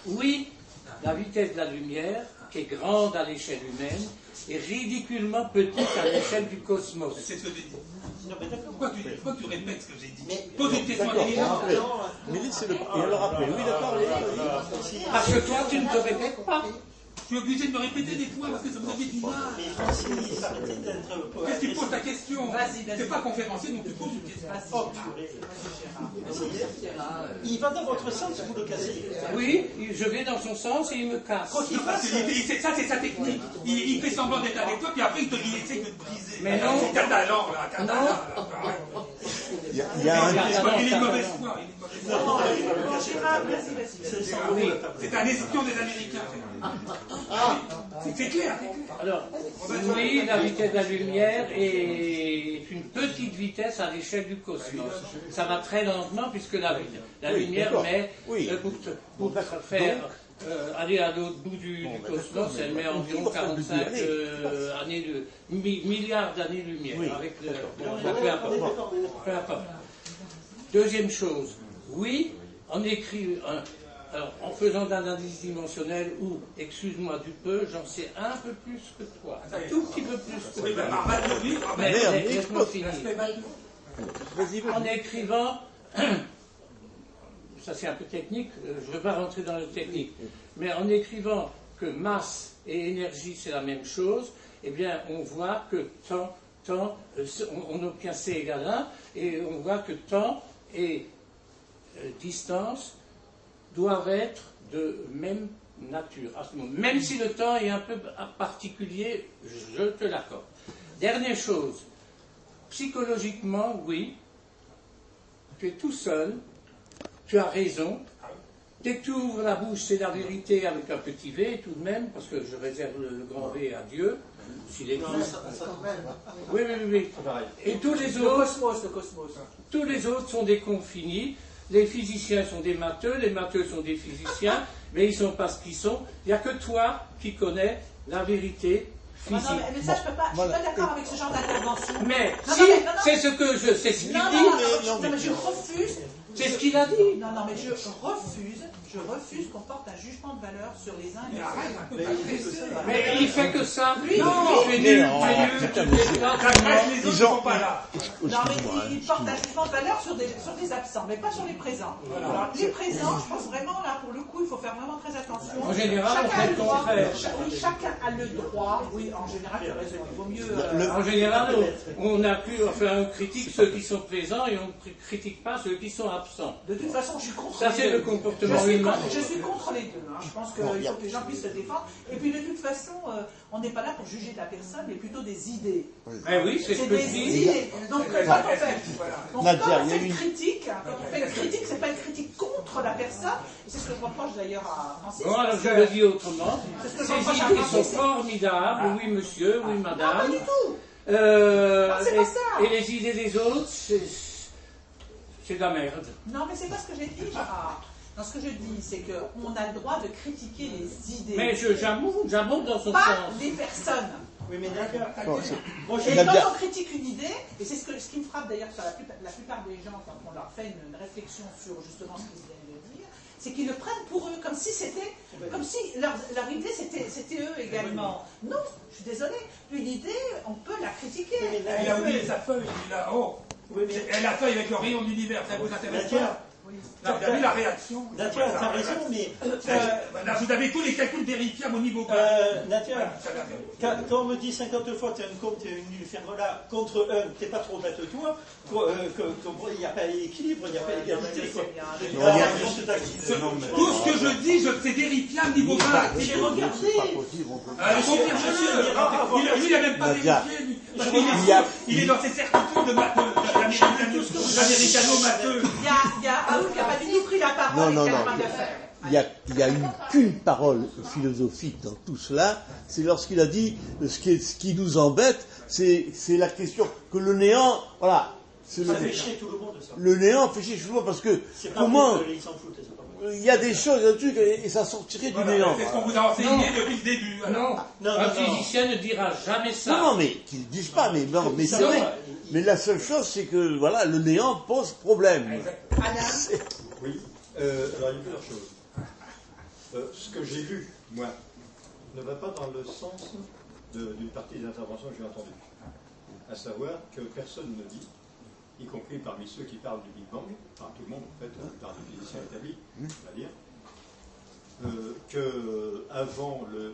E: oui, la vitesse de la lumière, qui est grande à l'échelle humaine, est ridiculement petite à l'échelle du cosmos.
D: C'est ce que j'ai dit. Non, mais pourquoi tu répètes ce que j'ai dit? Pose une question intelligente.
F: Mais laissez-le rappeler. Oui, d'accord.
E: Parce que toi, tu ne te répètes pas.
D: Je suis obligé de me répéter des fois parce que ça me fait du mal. Qu'est-ce que tu poses ta question? C'est pas conférencier, donc tu poses une question.
C: Il va dans votre sens, vous le cassez.
E: Oui, je vais dans son sens et il me casse.
D: Ça, c'est sa technique. Il fait semblant d'être avec toi, puis après, il essaie de te briser.
E: Mais non.
D: C'est catalan, là. Catalan,
F: Il y a un...
D: Il est de mauvaise foi. C'est un espion des Américains. C'est clair.
E: Alors, oui, la vitesse de la lumière est une petite vitesse à l'échelle du cosmos. Ça va très lentement puisque la lumière met, pour faire aller à l'autre bout du cosmos, elle met environ 45 milliards d'années-lumière. Peu importe. Deuxième chose, oui, en faisant de l'analyse dimensionnelle ou, excuse-moi du peu, j'en sais un peu plus que toi. Un tout petit peu plus que toi. Mais laisse-moi finir. En écrivant, ça c'est un peu technique, je ne veux pas rentrer dans le technique, mais en écrivant que masse et énergie c'est la même chose, eh bien on voit que temps, on obtient C égale 1, et on voit que temps et distance doivent être de même nature à ce moment. Même si le temps est un peu particulier, je te l'accorde. Dernière chose, psychologiquement, oui, tu es tout seul, tu as raison. Dès que tu ouvres la bouche, c'est la vérité avec un petit V tout de même, parce que je réserve le grand V à Dieu, s'il existe. Oui. Et tous les autres, tous les autres sont des cons finis. Les physiciens sont des matheux, les matheux sont des physiciens, mais ils ne sont pas ce qu'ils sont. Il n'y a que toi qui connais la vérité physique.
A: Non, mais ça, je ne suis pas d'accord avec ce genre d'intervention.
E: Mais c'est ce que je... C'est ce qu'il dit.
A: Non, mais je refuse.
E: C'est ce qu'il a dit.
A: Non, mais je refuse qu'on porte un jugement de valeur sur les uns et les autres.
E: Mais il fait que ça. Lui,
A: non,
E: tu es nul,
A: les
E: autres
A: pas là. Non, mais il porte un jugement de valeur sur des absents, mais pas sur les présents. Alors, les présents, je pense vraiment, là, pour le coup, il faut faire vraiment très attention.
E: En général,
A: chacun a le droit. Oui, en général, il vaut mieux...
E: En général, on critique ceux qui sont présents et on ne critique pas ceux qui sont absents.
A: De toute façon, je suis contre
E: ça, c'est le comportement humain.
A: Je suis contre les deux. Je pense qu'il faut que les gens puissent se défendre. Et puis, de toute façon, on n'est pas là pour juger de la personne, mais plutôt des idées.
E: Oui, c'est ce que je dis.
A: Idées. Donc, quand on fait une critique, c'est pas une critique contre la personne. C'est ce que je reproche d'ailleurs à Francis.
E: Bon, alors je le dis autrement. Ces idées sont formidables. Oui, monsieur, oui, madame.
A: Non, pas du tout.
E: Et les idées des autres, c'est de la merde.
A: Non, mais c'est pas ce que j'ai dit, Gérard. Non, ce que je dis, c'est qu'on a le droit de critiquer les idées.
E: Mais j'abonde dans son
A: pas
E: sens.
A: Pas les personnes.
C: Oui, mais d'accord.
A: Et quand on critique une idée, et c'est ce qui me frappe d'ailleurs sur la plupart des gens quand on leur fait une réflexion sur justement ce qu'ils viennent de dire, c'est qu'ils le prennent pour eux, comme si leur idée c'était eux également. Non, je suis désolée. Une idée, on peut la critiquer.
D: Il a oublié sa feuille, il a elle a feuille avec le rayon de l'univers, ça vous intéresse pas? Vous avez vu la réaction?
C: Nadia, t'as raison, mais...
D: Là, vous avez tous les calculs vérifiables au niveau bas.
C: Nadia, quand on me dit 50 fois t'es un con, t'es une nul, voilà, contre un, t'es pas trop bête toi, il n'y a pas l'équilibre, il n'y a pas l'égalité.
D: Tout ce que je dis, c'est vérifiable au niveau bas.
A: J'ai regardé.
D: Lui, il n'a même pas vérifié. Parce qu'il est dans ses certitudes de l'américano-matheux.
A: Il y a Raoul qui n'a pas du tout pris la parole et qui est en train de le faire.
F: Il n'y a eu qu'une parole philosophique dans tout cela, c'est lorsqu'il a dit ce qui nous embête, c'est la question que le néant, voilà.
C: Ça fait chier tout le monde, ça.
F: Le néant fait chier tout le monde parce que
C: C'est pas
F: comment
C: vrai qu'ils s'en foutent, c'est pas vrai.
F: il y a des choses, un truc, et ça sortirait du néant.
D: C'est ce qu'on vous a enseigné depuis le début.
E: Un physicien ne dira jamais ça.
F: Non, mais qu'ils ne disent pas, mais c'est vrai. Mais la seule chose, c'est que voilà, le néant pose problème.
B: Oui, alors il y a plusieurs choses. Ce que j'ai lu, moi, ne va pas dans le sens d'une partie des interventions que j'ai entendues. À savoir que personne ne dit, y compris parmi ceux qui parlent du Big Bang, enfin tout le monde en fait, la plupart des physiciens établis, on va dire, qu'avant le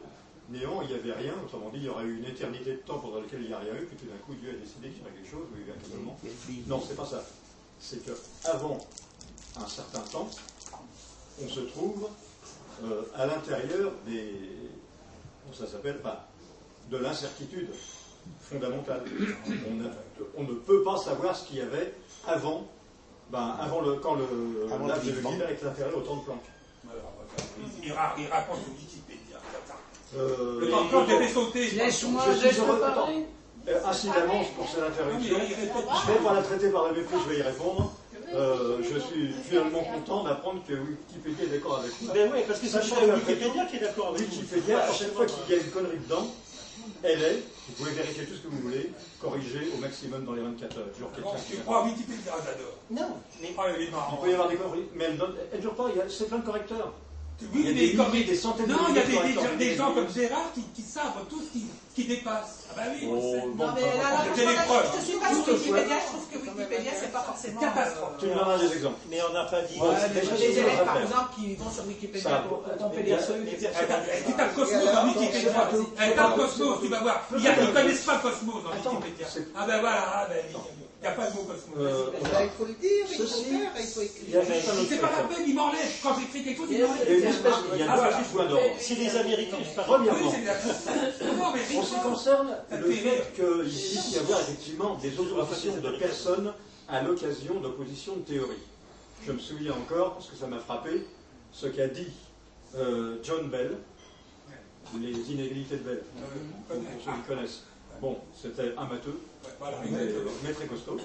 B: néant, il n'y avait rien, autrement dit, il y aurait eu une éternité de temps pendant laquelle il n'y a rien eu, puis tout d'un coup Dieu a décidé qu'il y aurait quelque chose, ou véritablement. Non, c'est pas ça. C'est qu'avant un certain temps, on se trouve à l'intérieur ça s'appelle pas, de l'incertitude fondamentale. On ne peut pas savoir ce qu'il y avait avant quand l'âge de l'univers est inférieur au temps de Planck.
D: Il raconte sur Wikipédia. Le temps de Planck avait sauté.
E: Laisse-moi parler.
B: Ainsi d'avance pour cette interruption. Je ne vais pas la traiter par la mépris, je vais y répondre. Je suis finalement content d'apprendre que Wikipédia est d'accord avec moi.
C: Ben oui, parce que c'est Wikipédia qui est d'accord avec vous.
B: Wikipédia, à chaque fois qu'il y a une connerie dedans, elle est, vous pouvez vérifier tout ce que vous voulez, corrigée au maximum dans les 24 jours.
D: Tu crois à Wikipédia, j'adore.
C: Non, mais
D: il est marrant.
B: Il peut y avoir des conneries, mais elle ne dure pas, c'est plein de correcteurs.
D: Oui,
B: il y a des centaines
D: non,
B: de
D: il y a des gens comme Gérard qui savent tout ce qui dépasse. Ah bah oui, on sait.
A: Non, mais là, je ne suis pas sur Wikipédia, je trouve que Wikipédia, c'est pas forcément.
D: Catastrophe.
B: Tu me donneras des exemples.
C: Mais on n'a pas dit.
A: Des élèves, par exemple, qui vont sur Wikipédia pour pomper des trucs.
D: Est-ce que t'as le Cosmos dans Wikipédia? T'as le Cosmos, tu vas voir. Ils ne connaissent pas le Cosmos dans Wikipédia. Ah ben voilà, il n'y a pas le mot Cosmos.
G: Il faut le dire, il faut faire, il faut écrire.
D: C'est pas la peine, il m'enlève. Quand j'écris quelque chose, il
B: Il y a
D: m'enlève.
B: une espèce de point d'ordre.
C: Si les Américains,
B: Premièrement,
D: Oui,
B: en ce qui concerne le fait qu'il puisse y avoir effectivement des oppositions de personnes à l'occasion d'oppositions de théorie. Je me souviens encore, parce que ça m'a frappé, ce qu'a dit John Bell, les inégalités de Bell, pour ceux qui connaissent. Bon, c'était un matheux, mais très costaud,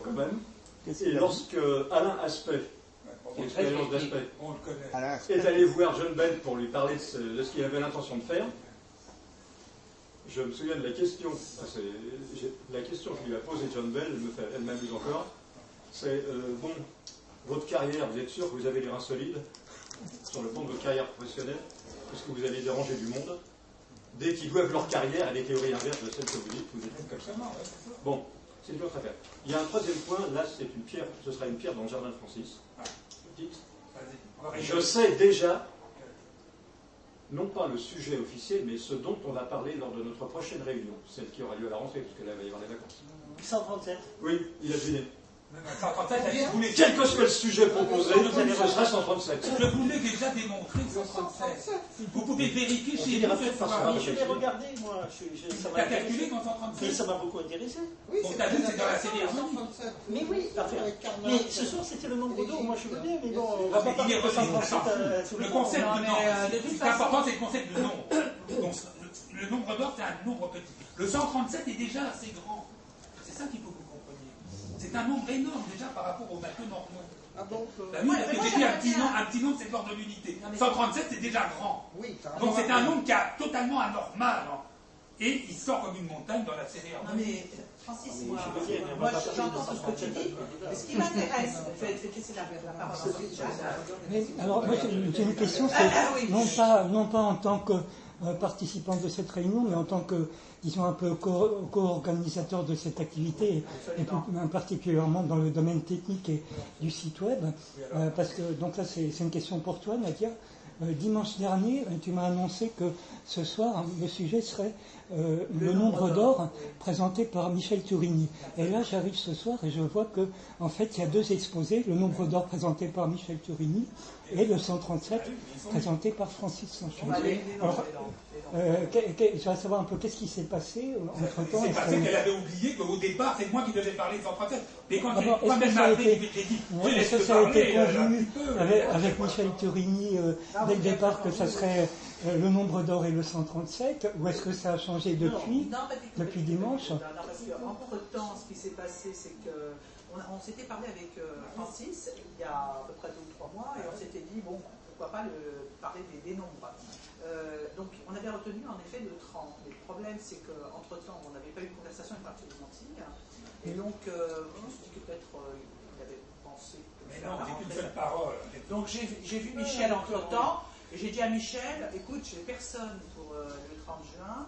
B: quand même. Et lorsque Alain Aspect, l'expérience d'Aspect, est allé voir John Bell pour lui parler de ce qu'il avait l'intention de faire, je me souviens de la question, la question que lui a posée John Bell, elle m'amuse encore, c'est bon, votre carrière, vous êtes sûr que vous avez les reins solides sur le plan de votre carrière professionnelle, parce que vous allez déranger du monde, dès qu'ils doivent leur carrière à des théories inverses de celles que vous dites comme ça. Bon, c'est une autre affaire. Il y a un troisième point, là c'est une pierre, ce sera une pierre dans le jardin de Francis. Petite. Je sais déjà, non pas le sujet officiel, mais ce dont on va parler lors de notre prochaine réunion, celle qui aura lieu à la rentrée, parce que là il va y avoir les vacances.
C: 137.
B: Oui, il a deviné.
D: 137,
B: quel que soit le sujet proposé, ce sera 137.
D: Je vous l'ai déjà démontré, 137. Vous pouvez vérifier chez vous ce soir.
C: Je l'ai regardé, moi.
D: Ça m'a calculé dans 137.
C: Mais ça m'a beaucoup intéressé.
A: Oui,
D: t'as vu, c'est dans la série harmonique.
C: Mais oui, mais ce soir c'était le nombre d'eau, moi je venais, mais bon, on va pas
D: Il y a
C: parler de 137 sous
D: le concept de nombre. Ce qui est important, c'est le concept de nombre. Donc, le nombre d'or, c'est un nombre petit. Le 137 est déjà assez grand. C'est ça qu'il faut que vous compreniez. C'est un nombre énorme déjà par rapport aux matheux normaux.
G: Ah bon
D: Bah oui, parce que j'ai dit un petit nombre, c'est de l'ordre de l'unité. 137, c'est déjà grand.
G: Oui,
D: donc c'est un nombre qui est totalement anormal. Et il sort comme une montagne dans la série harmonique.
A: Non mais, Francis, moi j'entends tout ce que tu dis. Mais ce qui m'intéresse, je vais te laisser la parole à Francis.
H: Alors, moi j'ai une question, non pas en tant que participant de cette réunion, mais en tant que, disons, un peu co-organisateur de cette activité, et plus particulièrement dans le domaine technique et du site web. Parce que, donc là, c'est une question pour toi, Nadia. Dimanche dernier, tu m'as annoncé que ce soir, le sujet serait le nombre d'or présenté par Michel Turini. Et là, j'arrive ce soir et je vois que, en fait, il y a deux exposés, le nombre d'or présenté par Michel Turini et le 137 présenté par Francis Sanchez. Alors, Je voudrais savoir un peu qu'est-ce qui s'est passé entre-temps.
D: C'est passé qu'elle avait oublié qu'au départ, c'est moi qui devais parler de 137. Mais quand elle m'a appelé, j'ai dit,
H: est-ce que ça a été convenu avec Michel Turini dès le départ que ça serait le nombre d'or et le 137, ou est-ce que ça a changé depuis dimanche?
A: Non, parce qu'entre-temps, ce qui s'est passé, c'est que on s'était parlé avec Francis il y a à peu près 2 ou 3 mois, et on s'était dit, bon, pourquoi pas parler des nombres. Donc on avait retenu en effet le 30. Mais le problème, c'est qu'entre-temps, on n'avait pas eu de conversation avec Martin Antilles, et donc on se dit que peut-être il avait pensé que
D: mais non, j'ai qu'une seule parole.
A: Donc j'ai vu Michel entre-temps, et j'ai dit à Michel, écoute, j'ai personne pour le 30 juin,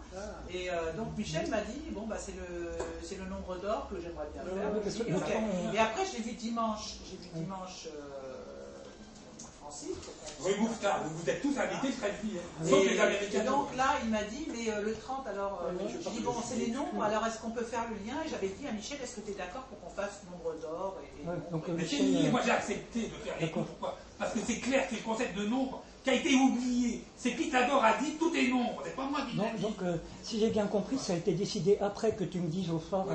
A: et donc Michel m'a dit, bon, bah, c'est le nombre d'or que j'aimerais bien faire. Okay. Et après, je l'ai vu dimanche, Francis.
D: Oui, vous êtes tous invités, très bien. Sauf les Américains.
A: Et donc là, il m'a dit, mais le 30, alors, je dis, bon, c'est les nombres, alors est-ce qu'on peut faire le lien? Et j'avais dit à Michel, est-ce que tu es d'accord pour qu'on fasse nombre d'or
D: mais c'est lié, moi j'ai accepté de faire les nombres. Pourquoi? Parce que c'est clair, c'est le concept de nombre qui a été oublié. C'est Pythagore a dit, tout est nombre, c'est pas moi qui l'ai dit.
H: Donc, si j'ai bien compris, ça a été décidé après que tu me dises au phare,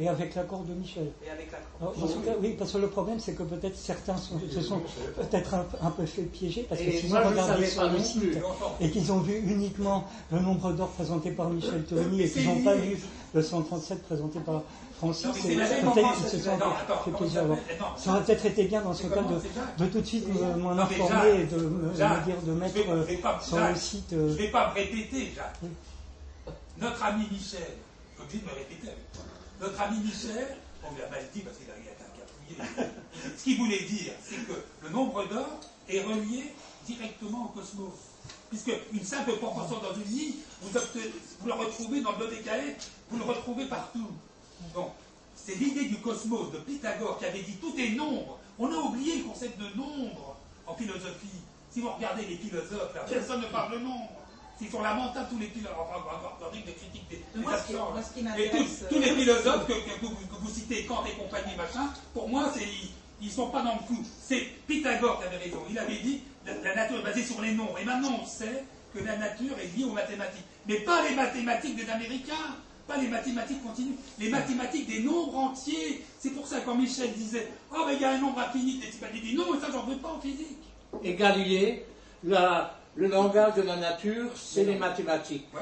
H: et avec l'accord de Michel.
A: Et avec l'accord.
H: Oui, parce que le problème, c'est que peut-être certains se sont peut-être un peu fait piéger, parce que s'ils ont regardé sur le site et qu'ils ont vu uniquement le nombre d'or présenté par Michel Turini et qu'ils n'ont pas vu le 137 présenté par Francis, peut-être qu'ils se sont fait plaisir. Ça aurait peut-être été bien dans ce cas de tout de suite m'en informer et de me dire de mettre sur le site.
D: Je ne vais pas me répéter, Jacques. Notre ami Michel, je suis obligé de me répéter avec toi. Notre ami Michel, on lui a mal dit parce qu'il a capouillé. Ce qu'il voulait dire, c'est que le nombre d'or est relié directement au cosmos. Puisque une simple proportion dans une ligne, vous le retrouvez dans le dodécaèdre, vous le retrouvez partout. Donc, c'est l'idée du cosmos de Pythagore qui avait dit tout est nombre. On a oublié le concept de nombre en philosophie. Si vous regardez les philosophes, là, personne ne parle de nombre. Ils sont lamentables tous les philosophes, enfin, des critiques des absences. Et tous les philosophes que vous citez, Kant et compagnie, machin, pour moi, ils ne sont pas dans le coup. C'est Pythagore qui avait raison. Il avait dit la nature est basée sur les nombres. Et maintenant, on sait que la nature est liée aux mathématiques. Mais pas les mathématiques des Américains. Pas les mathématiques continues, les mathématiques des nombres entiers. C'est pour ça quand Michel disait « Oh, mais il y a un nombre infini de décimales », il dit « Non, mais ça, j'en veux pas en physique. »
E: Et Galilée, le langage de la nature, c'est les mathématiques.
D: Ouais,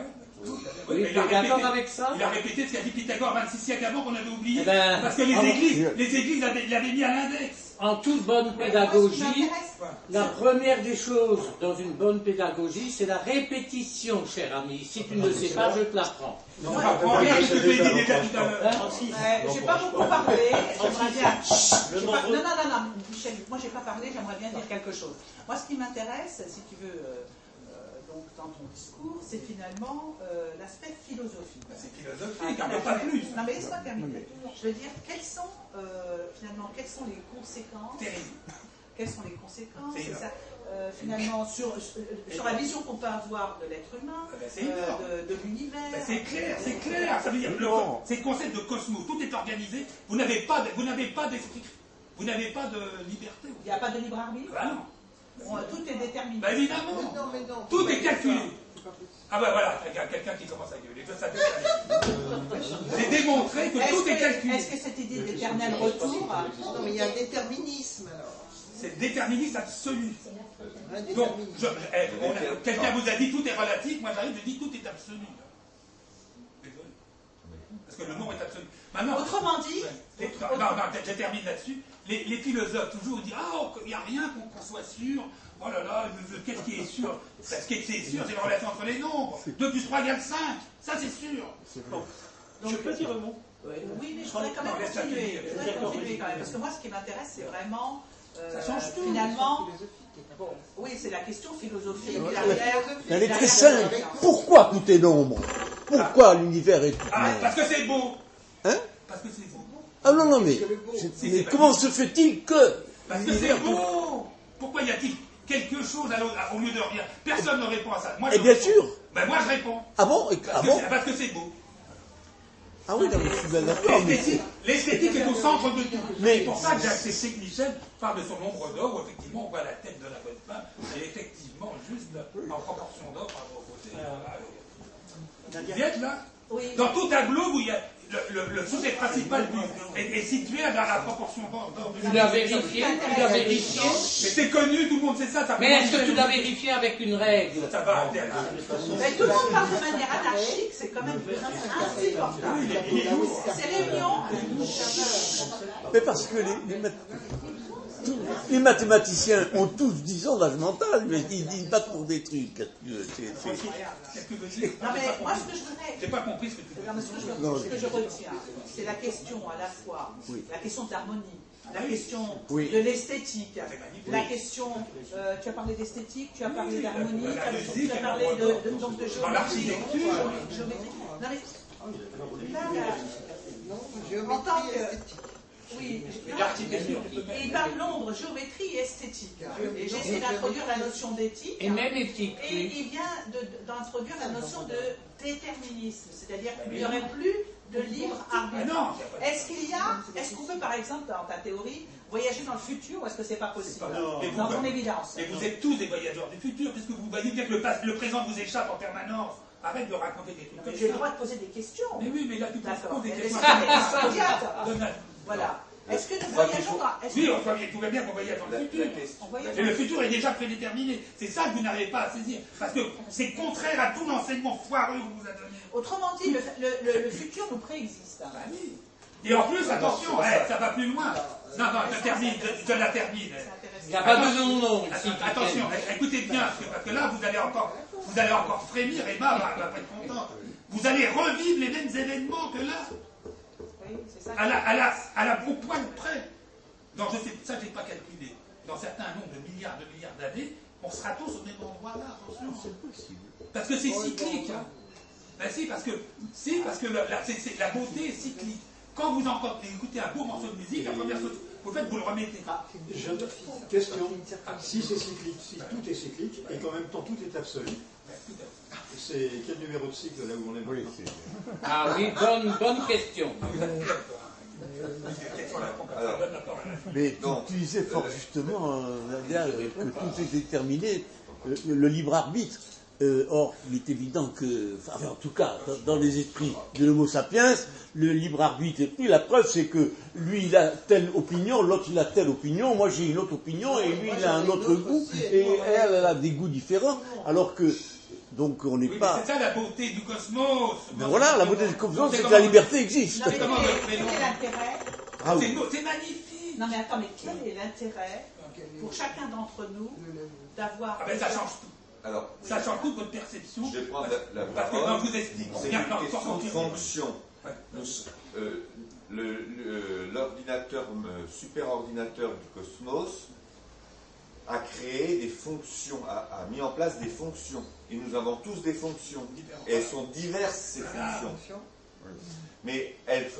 E: oui, tu es d'accord avec ça?
D: Il a répété ce qu'a dit Pythagore 26 siècles avant qu'on avait oublié, parce que les églises l'avaient mis à l'index.
E: En toute bonne pédagogie, la première des choses dans une bonne pédagogie, c'est la répétition, cher ami. Si tu ne le sais pas, je te l'apprends.
D: Non,
A: j'ai pas beaucoup parlé, j'aimerais bien... Non, Michel, moi j'ai pas parlé, j'aimerais bien dire quelque chose. Moi ce qui m'intéresse, si tu veux, donc, dans ton discours, c'est finalement l'aspect philosophique.
D: C'est philosophique, pas plus.
A: Non mais laisse-moi terminer. Je veux dire, quelles sont les conséquences Quelles sont les conséquences finalement sur la vision qu'on peut avoir de l'être humain, de l'univers.
D: C'est clair. Ça veut dire c'est le concept de cosmos. Tout est organisé. Vous n'avez pas d'esprit. Vous n'avez pas de liberté.
A: Il n'y a pas de libre arbitre.
D: Ah non.
A: Tout est déterminé.
D: Bah évidemment. Tout est calculé. Ah bah voilà, quelqu'un qui commence à gueuler. J'ai démontré que tout est calculé.
A: Est-ce que cette idée d'éternel retour...
G: Non, mais il y a un déterminisme alors.
D: C'est déterminisme absolu. Donc, quelqu'un vous a dit tout est relatif, moi j'arrive, je dis tout est absolu. Désolé. Parce que le nombre est absolu. Maintenant,
A: autrement dit...
D: je termine là-dessus. Les philosophes toujours disent il n'y a rien qu'on soit sûr. Oh là là, qu'est-ce qui est sûr? Ce qui est sûr, c'est la relation entre les nombres. 2 plus 3 égale 5. Ça, c'est sûr.
C: Bon. Je peux dire un mot?
A: Oui, mais je voudrais quand même continuer. Quand même. Parce que moi, ce qui m'intéresse, c'est vraiment...
D: ça change tout.
A: Finalement... oui, c'est la question philosophique.
F: Elle est très simple. Pourquoi tout est nombre? Pourquoi l'univers est tout nombre?
D: Parce que c'est beau.
F: Hein?
D: Parce que c'est beau.
F: Ah non, mais comment se fait-il que...
D: Parce que c'est beau. Pourquoi y a-t-il quelque chose au lieu de rien? Personne ne répond à ça. Moi,
F: bien sûr.
D: Ben moi, je réponds.
F: Ah bon?
D: Parce que c'est beau.
F: Ah oui, non, mais je suis bien d'accord.
D: L'esthétique est au centre de tout.
F: Mais-
D: C'est pour ça que j'ai accepté que Michel parle de son ombre d'or, où effectivement on voit la tête de la bonne femme, et effectivement juste en proportion d'or par rapport au côté. Vous y êtes là?
A: Oui.
D: Dans tout tableau, où il y a le sujet principal est situé dans la proportion d'or.
E: Tu l'as vérifié? Tu l'as vérifié?
D: Mais c'est connu, tout le monde sait ça.
E: Mais est-ce que tu l'as vérifié avec une règle?
D: Ça va.
A: Mais tout le monde parle de manière anarchique, c'est quand même insupportable. Ces réunions.
F: Mais parce que les mathématiciens ont tous 10 ans d'âge mental, mais ils battent pour des trucs.
A: Non, mais moi, ce que je voudrais.
D: J'ai pas compris ce que tu dis.
A: Non, mais ce que je retiens, c'est la question à la fois, la question de l'harmonie, la question de l'esthétique, la question, tu as parlé d'esthétique, tu as parlé d'harmonie, tu as parlé de géométrie. Non, mais là, en tant que... Oui, il parle nombre, géométrie et esthétique. Et j'essaie d'introduire la notion d'éthique.
E: Et même éthique.
A: Et il vient d'introduire la notion de déterminisme, c'est-à-dire qu'il n'y aurait plus de libre arbitre. Est-ce qu'on peut, par exemple, dans ta théorie, voyager dans le futur, ou est-ce que c'est pas possible? Dans ton évidence.
D: Mais vous êtes tous des voyageurs du futur, puisque vous voyez bien que le présent vous échappe en permanence. Arrête de raconter des trucs comme ça.
A: J'ai le droit de poser des questions.
D: Mais oui, mais là, tu poses des questions.
A: Voilà. Est-ce que nous voyageons dans...
D: Oui, il faudrait bien qu'on voyage dans le futur. Mais le futur est déjà prédéterminé. C'est ça que vous n'arrivez pas à saisir. Parce que c'est contraire à tout l'enseignement foireux qu'on vous a donné.
A: Autrement dit, le futur nous préexiste.
D: Bah oui. Et en plus, attention, ça va plus loin. Non, je la termine.
E: Il n'y a pas de non.
D: Attention, écoutez bien, parce que là, vous allez encore frémir, Emma va pas être contente. Vous allez revivre les mêmes événements que là.
A: Oui, c'est ça.
D: Au point près. Donc, ça, je n'ai pas calculé. Dans certains nombres de milliards d'années, on sera tous au même endroit là, attention.
F: C'est possible.
D: Parce que c'est cyclique. Hein. Ben si, parce que la beauté est cyclique. Quand vous écoutez un beau morceau de musique, la première chose, vous le remettez.
B: Question. Si c'est cyclique, si tout est cyclique, et qu'en même temps tout est absolu, c'est quel numéro de cycle là où on est maintenant?
E: Ah oui, bonne question.
F: Mais tu disais fort justement, Nadia, que tout est déterminé, le libre arbitre. Or, il est évident que, enfin, en tout cas, dans les esprits de l'homo sapiens, le libre arbitre est pris. La preuve, c'est que lui, il a telle opinion, l'autre, il a telle opinion, moi, j'ai une autre opinion, et lui, il a un autre goût, et elle a des goûts différents, alors que, donc, on n'est pas...
D: C'est ça la beauté du cosmos.
F: Ben voilà, la beauté du cosmos, c'est que la liberté existe.
A: Non, mais quel est l'intérêt?
D: C'est magnifique.
A: Non, mais attends, mais quel est l'intérêt pour chacun d'entre nous d'avoir...
D: Ah ben ça change tout.
I: Alors,
D: ça change toute votre perception.
I: Je vais prendre la
D: parce
I: parole.
D: que quand je vous explique,
I: c'est une question de fonction. L'ordinateur, superordinateur du cosmos a créé des fonctions, a mis en place des fonctions. Et nous avons tous des fonctions. Et elles sont diverses, ces fonctions. Mais elles